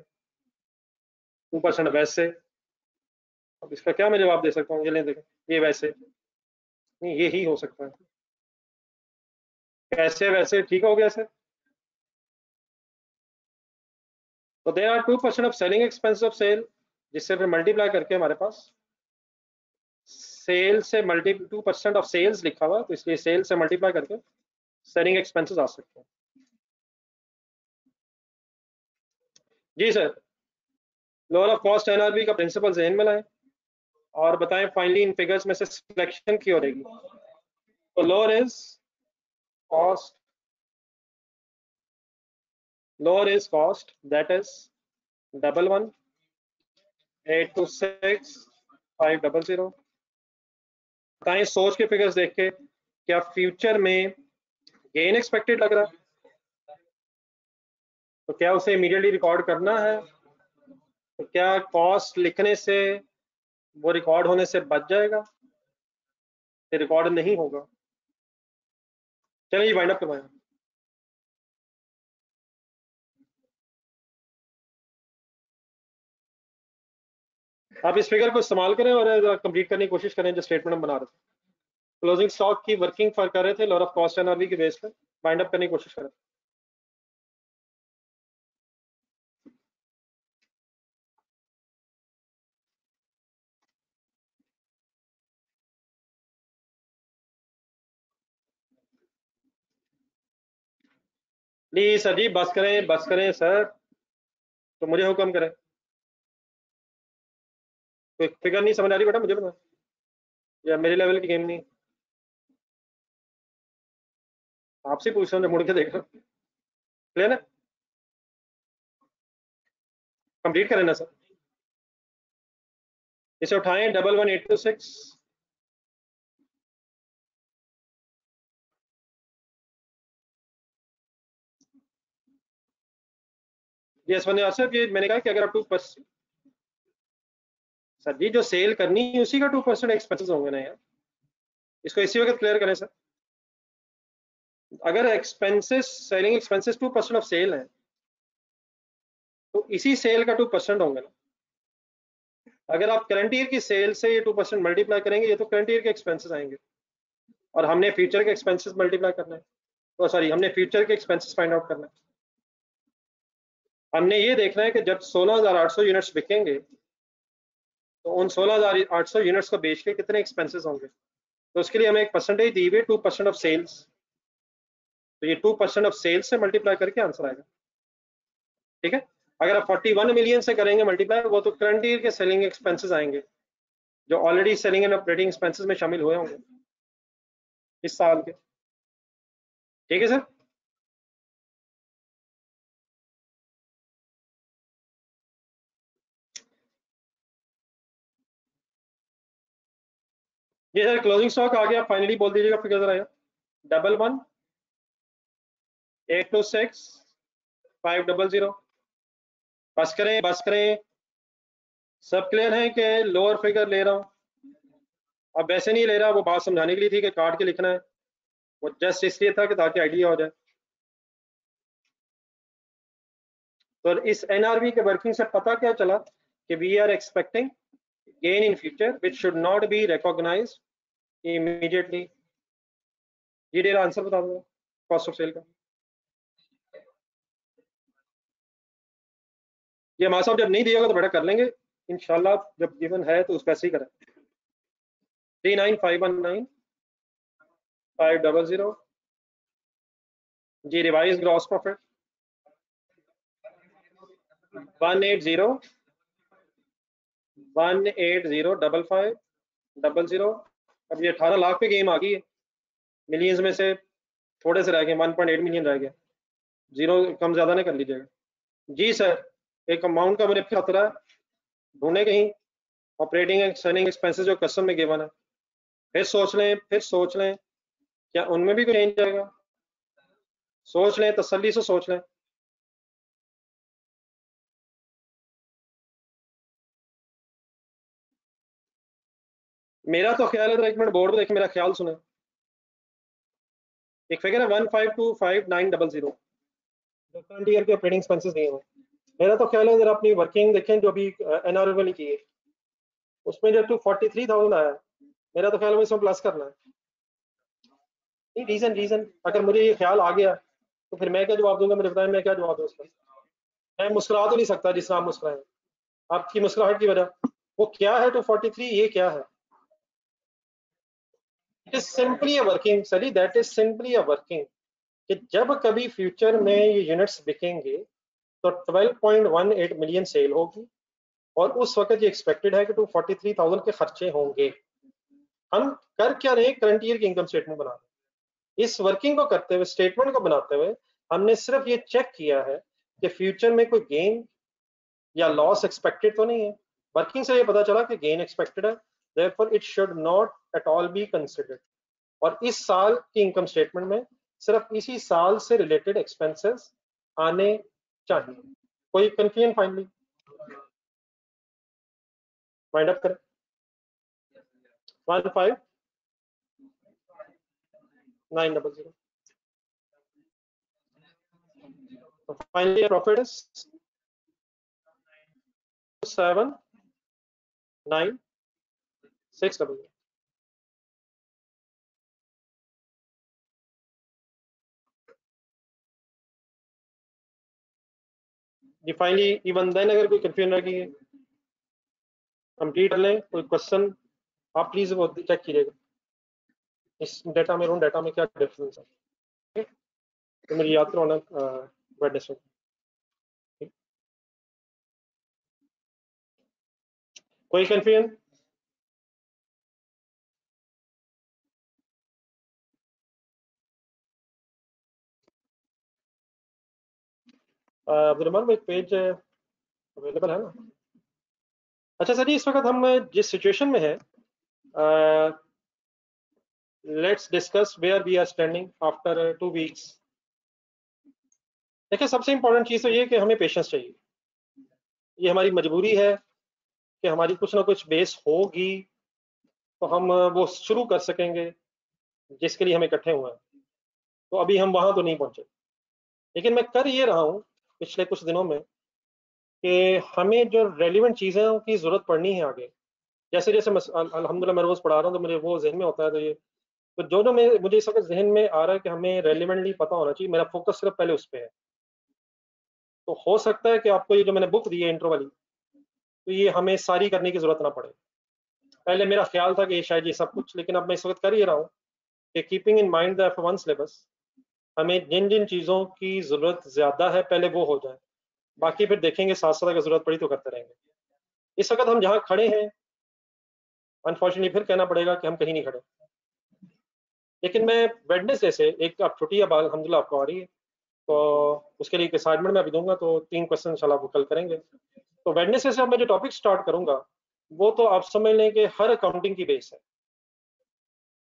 2% वैसे, अब इसका क्या मैं जवाब दे सकता हूँ? ये ले देखें, ये वैसे नहीं, ये ही हो सकता है। कैसे वैसे ठीक हो गया सर। तो there are 2% of selling expense of sale, जिससे फिर मल्टीप्लाई करके हमारे पास सेल से मल्टी 2% ऑफ सेल्स लिखा हुआ, तो इसलिए सेल से मल्टीप्लाई करके सेलिंग एक्सपेंसेस आ सकते हैं। जी sir, lower of cost NRV का प्रिंसिपल जहन में लाएं और बताएं फाइनली इन फिगर्स में से सिलेक्शन की हो रहेगी। तो lower is cost, lower is cost that is 11,826,500। बताएं सोच के फिगर्स देख के क्या फ्यूचर में गेन एक्सपेक्टेड लग रहा है, तो क्या उसे इमीडिएटली रिकॉर्ड करना है, तो क्या कॉस्ट लिखने से वो रिकॉर्ड होने से बच जाएगा, रिकॉर्ड नहीं होगा। चलिए वाइंड अप करवाएं। आप इस फिगर को इस्तेमाल करें और कंप्लीट करने की कोशिश करें जो स्टेटमेंट हम बना रहे थे। क्लोजिंग स्टॉक की वर्किंग फॉर कर रहे थे लोअर ऑफ कॉस्ट एनआरबी के बेस पे, वाइंड अप करने की कोशिश करें। प्लीज सर जी बस करें सर, तो मुझे हुक्म करें। कोई फिगर नहीं समझ आ रही बेटा मुझे बता, या मेरे लेवल की गेम नहीं, आपसे पूछ रहा हूँ, मुड़ के देख रहा हूँ। क्लियर है? कंप्लीट करें ना सर, इसे उठाएं 11,126। यस मैंने आपसे ये मैंने कहा कि अगर आप 2% सर जी जो सेल करनी है उसी का 2% एक्सपेंसेस होंगे ना यार, इसको इसी वक्त क्लियर करें सर। अगर expenses selling expenses 2% of sale है तो इसी सेल का 2% होंगे ना। अगर आप करंट ईयर की सेल से ये 2% मल्टीप्लाई करेंगे, ये तो करंट ईयर के एक्सपेंसेस आएंगे, और हमने फ्यूचर के एक्सपेंसेस मल्टीप्लाई करना है, तो सॉरी हमने फ्यूचर के एक्सपेंसेस फाइंड आउट करना है। हमने ये देखना है कि जब 16,800 यूनिट्स बिकेंगे तो उन 16,800 यूनिट्स को बेच के कितने एक्सपेंसेस होंगे, तो उसके लिए हमें एक परसेंटेज दी हुई है 2% ऑफ सेल्स, तो ये 2% ऑफ सेल्स से मल्टीप्लाई करके आंसर आएगा। ठीक है, अगर आप 41 मिलियन से करेंगे मल्टीप्लाई, वो तो करंट ईयर के सेलिंग एक्सपेंसेस आएंगे जो already selling and operating expenses में शामिल हुए होंगे इस साल के। ठीक है सर। ये सर क्लोजिंग स्टॉक आ गया, फाइनली बोल दीजिएगा फिगर जरा यार। 11,826,500। बस करें बस करें, सब क्लियर है कि लोअर फिगर ले रहा हूँ? अब वैसे नहीं ले रहा, वो बात समझाने के लिए थी कि काट के लिखना है, वो जस्ट इसलिए था कि ताकि आइडिया हो जाए। तो इस एनआरवी के वर्किंग से पता क्या चला कि we are expecting gain in future which should not be recognised immediately. ये डेरा आंसर बता दूंगा कॉस्ट ऑफ सेल का। ये हमारे साहब जब नहीं दिएगा तो बेटा कर लेंगे इंशाल्लाह, जब गिवन है तो उस पैसे ही करें। 39,519,500 जी। Revise gross profit 180,180,550। अब ये 18 लाख पे गेम आ गई है, मिलियंस में से थोड़े से रह गए, 1.8 मिलियन रह गया, जीरो कम ज्यादा नहीं कर लीजिएगा जी सर। एक अमाउंट का मुझे खतरा है, ढूंढे कहीं ऑपरेटिंग एंड सेलिंग एक्सपेंसेस जो कस्टम में गिवन है, फिर सोच लें क्या उनमें भी कोई चेंज आएगा, सोच लें तसल्ली से सोच लें। मेरा तो ख्याल है, एक मिनट बोर्ड पे देखें, मेरा ख्याल सुने। एक फिगर है 1525900 जो करंट ईयर के ऑपरेटिंग एक्सपेंसेस दिए हुए। मेरा तो ख्याल है जरा अपनी वर्किंग देखें जो अभी एनआरओ वाली की है, उसमें जो 243,000 आया, मेरा तो ख्याल है इसमें प्लस करना है। नहीं रीजन अगर मुझे ये ख्याल आ गया तो फिर मैं क्या जवाब दूंगा, मुझे बताएं मैं क्या जवाब दूँ उसका। मैं मुस्कुरा तो नहीं सकता जिस तरह आप मुस्कुराए, आपकी मुस्कुराहट की वजह। वो क्या है 243, ये क्या है? It is simply a working sorry, that is simply a working कि जब कभी फ्यूचर में ये यूनिट्स बिकेंगे तो 12.18 मिलियन सेल होगी, और उस वक्त ये एक्सपेक्टेड है कि 243,000 के खर्चे होंगे। हम कर क्या रहे, करंट ईयर की इनकम स्टेटमेंट बना रहे। इस वर्किंग को करते हुए, स्टेटमेंट को बनाते हुए, हमने सिर्फ ये चेक किया है कि फ्यूचर में कोई गेन या लॉस एक्सपेक्टेड तो नहीं है। वर्किंग से ये पता चला कि गेन एक्सपेक्टेड है, therefore it should not at all be considered. और इस साल की इनकम स्टेटमेंट में सिर्फ इसी साल से रिलेटेड एक्सपेंसेस आने चाहिए। कोई कंफ्यूजन फाइनली वाइंड अप करें। 15900। Finally profit is 79600। जी फाइनली इवन देन अगर कोई कंफ्यूजन रह गई है कंप्लीट कर लें, कोई क्वेश्चन आप प्लीज वो चेक कीजिएगा इस डेटा में, डाटा में क्या डिफरेंस है। ठीक है, तो मेरी याद करवाना वेडनेसडे। कोई कंफ्यूजन? अब्दुलरहमान एक पेज अवेलेबल है ना? अच्छा सर जी, इस वक्त हम जिस सिचुएशन में है, let's discuss where we are standing after 2 weeks. देखिए सबसे इंपॉर्टेंट चीज तो ये कि हमें पेशेंस चाहिए, ये हमारी मजबूरी है कि हमारी कुछ ना कुछ बेस होगी तो हम वो शुरू कर सकेंगे जिसके लिए हम इकट्ठे हुए हैं। तो अभी हम वहां तो नहीं पहुंचे, लेकिन मैं कर ये रहा हूँ पिछले कुछ दिनों में कि हमें जो रेलिवेंट चीज़ों की ज़रूरत पड़नी है आगे, जैसे जैसे अल्हम्दुलिल्लाह मैं रोज़ पढ़ा रहा हूँ तो मुझे वो जहन में होता है, तो ये तो जो जो मैं मुझे इस वक्त जहन में आ रहा है कि हमें रेलिवेंटली पता होना चाहिए, मेरा फोकस सिर्फ पहले उस पर है। तो हो सकता है कि आपको ये जो मैंने बुक दी है इंट्रो वाली, तो ये हमें सारी करने की ज़रूरत ना पड़े। पहले मेरा ख्याल था कि शायद ये सब कुछ, लेकिन अब मैं इस वक्त कर ही रहा हूँ कि keeping in mind the F1 syllabus, हमें जिन जिन चीज़ों की ज़रूरत ज़्यादा है पहले वो हो जाए, बाकी फिर देखेंगे साथ साथ अगर ज़रूरत पड़ी तो करते रहेंगे। इस वक्त हम जहाँ खड़े हैं, अनफॉर्चुनेटली फिर कहना पड़ेगा कि हम कहीं नहीं खड़े, लेकिन मैं वेडनेसडे से एक अब छुट्टी अब अल्हम्दुलिल्लाह आपको आ रही है, तो उसके लिए एक असाइनमेंट मैं अभी दूंगा, तो 3 क्वेश्चन इंशाल्लाह वो कल करेंगे। तो वेडनेसडे से अब मैं जो टॉपिक स्टार्ट करूंगा वो तो आप समझ लें कि हर अकाउंटिंग की बेस है,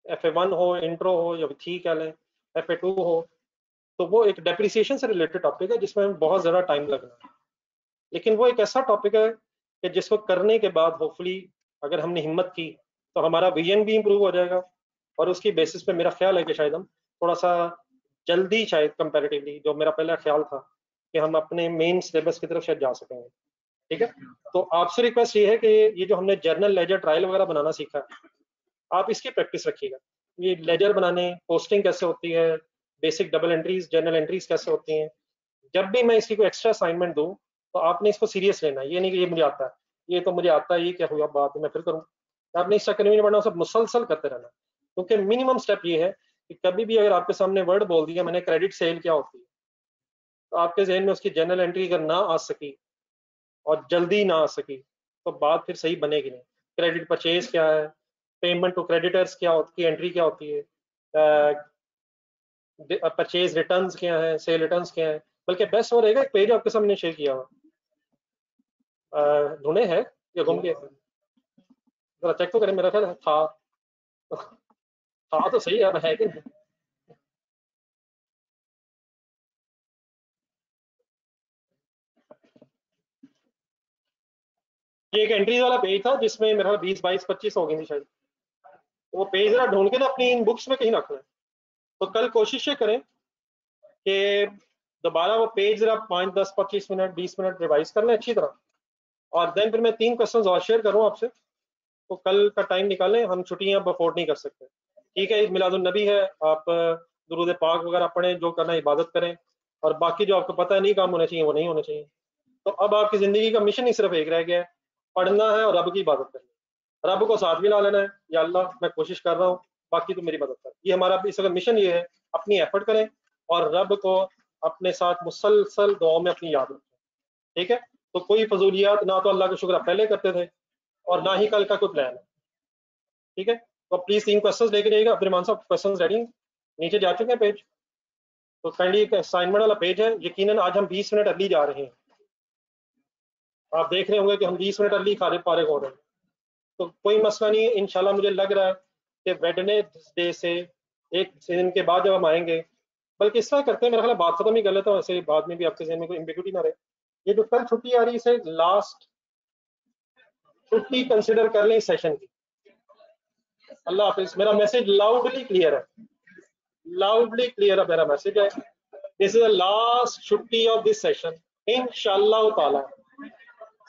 FA1 हो, इंट्रो हो, या थी कह लें FA2 हो, तो वो एक डेप्रिसिएशन से रिलेटेड टॉपिक है जिसमें बहुत ज़्यादा टाइम लगना है, लेकिन वो एक ऐसा टॉपिक है कि जिसको करने के बाद होपफुली अगर हमने हिम्मत की तो हमारा विजन भी इम्प्रूव हो जाएगा, और उसकी बेसिस पे मेरा ख्याल है कि शायद हम थोड़ा सा जल्दी, शायद कंपैरेटिवली जो मेरा पहला ख्याल था, कि हम अपने मेन सिलेबस की तरफ शायद जा सकेंगे। ठीक है, तो आपसे रिक्वेस्ट ये है कि ये जो हमने जर्नल लेजर ट्रायल वगैरह बनाना सीखा है, आप इसकी प्रैक्टिस रखिएगा। ये लेजर बनाने, पोस्टिंग कैसे होती है, basic double entries, journal entries कैसे होती हैं, जब भी मैं इसकी कोई एक्स्ट्रा असाइनमेंट दूं तो आपने इसको सीरियस लेना है। ये नहीं कि ये मुझे आता है, ये तो मुझे आता है, ये क्या हुआ बात मैं फिर करूँ, आपने इस चक्कर में नहीं पड़ना, सब मुसलसल करते रहना। क्योंकि मिनिमम स्टेप ये है कि कभी भी अगर आपके सामने वर्ड बोल दिया मैंने क्रेडिट सेल क्या होती है, तो आपके जहन में उसकी जनरल एंट्री अगर ना आ सकी और जल्दी ना आ सकी तो बात फिर सही बनेगी नहीं। क्रेडिट परचेज क्या है, पेमेंट टू क्रेडिटर्स क्या होती है, एंट्री क्या होती है, परचेज रिटर्न्स क्या है, सेल रिटर्न्स क्या है। बल्कि बेस्ट वो रहेगा एक पेज आपके सामने शेयर किया हुआ, ढूंढे है या घूम के जरा चेक तो करें, मेरा ख्याल था तो सही है कि नहीं? ये एक एंट्रीज वाला पेज था जिसमें मेरा 20, 22, 25 हो गई थी शायद, वो पेज जरा ढूंढ के ना अपनी इन बुक्स में कहीं रखना है। तो कल कोशिश ये करें कि दोबारा वो पेज जरा 5, 10, 25 मिनट 20 मिनट रिवाइज कर लें अच्छी तरह, और देन फिर मैं 3 क्वेश्चन और शेयर करूँ आपसे। तो कल का टाइम निकालें, हम छुट्टियां अब अफोर्ड नहीं कर सकते। ठीक है, ईद मिलादुन नबी है, आप दुरूद पाक वगैरह पढ़ें, जो करना है इबादत करें, और बाकी जो आपको पता है नहीं काम होने चाहिए वो नहीं होने चाहिए। तो अब आपकी जिंदगी का मिशन ही सिर्फ एक रह गया है, पढ़ना है और रब की इबादत करनी है। रब को साथ भी ला लेना है, या अल्लाह मैं कोशिश कर रहा हूँ, बाकी तो मेरी मदद कर। ये हमारा इस वक्त मिशन ये है, अपनी एफर्ट करें और रब को अपने साथ मुसलसल दुआओं में अपनी याद रखें। ठीक है, तो कोई फजूलियात ना तो अल्लाह का शुक्र आप पहले करते थे और ना ही कल का कोई प्लान है। ठीक है, तो प्लीज 3 क्वेश्चंस लेके जाइएगा। अब्दुलरहमान साहब क्वेश्चंस रेडी हैं, नीचे जा चुके हैं पेज, तो काइंडली एक असाइनमेंट वाला पेज है। यकीनन आज हम 20 मिनट अर्ली जा रहे हैं, आप देख रहे होंगे कि हम 20 मिनट अर्ली फारिग फारिग हो रहे हैं, तो कोई मसला नहीं है। इंशाल्लाह मुझे लग रहा है कि वेडनेसडे से एक दिन के बाद जब हम आएंगे, बल्कि इस तरह करते हैं, मेरा ख्याल बात खत्म ही कर लेता हूँ, ऐसे बाद में भी आपके जहन में कोई एम्बिग्यूटी ना रहे। ये जो कल छुट्टी आ रही है इसे लास्ट छुट्टी कंसिडर कर लें इस सेशन की। अल्लाह हाफिज। मेरा मैसेज लाउडली क्लियर है, लाउडली क्लियर है मेरा मैसेज है। दिस इज द लास्ट छुट्टी ऑफ दिस सेशन इंशाअल्लाह ताला।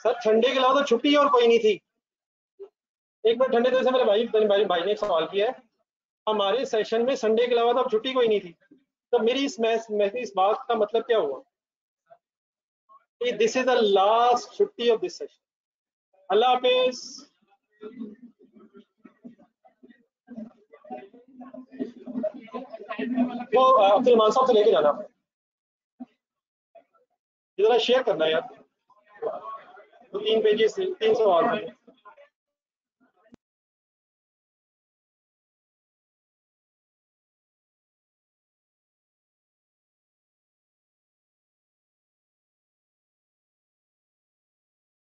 सर संडे के अलावा तो छुट्टी और कोई नहीं थी। एक मिनट ठंडे से मेरे भाई ने एक सवाल किया है, हमारे सेशन में संडे के अलावा तो अब छुट्टी कोई नहीं थी, तो मेरी इस बात का मतलब क्या हुआ कि दिस इज द लास्ट छुट्टी ऑफ दिस सेशन। अल्लाह हाफिज। वो अब्दुल मान साहब से लेके जाना, जरा शेयर करना है यार, 3 पेजेस 3 सवाल।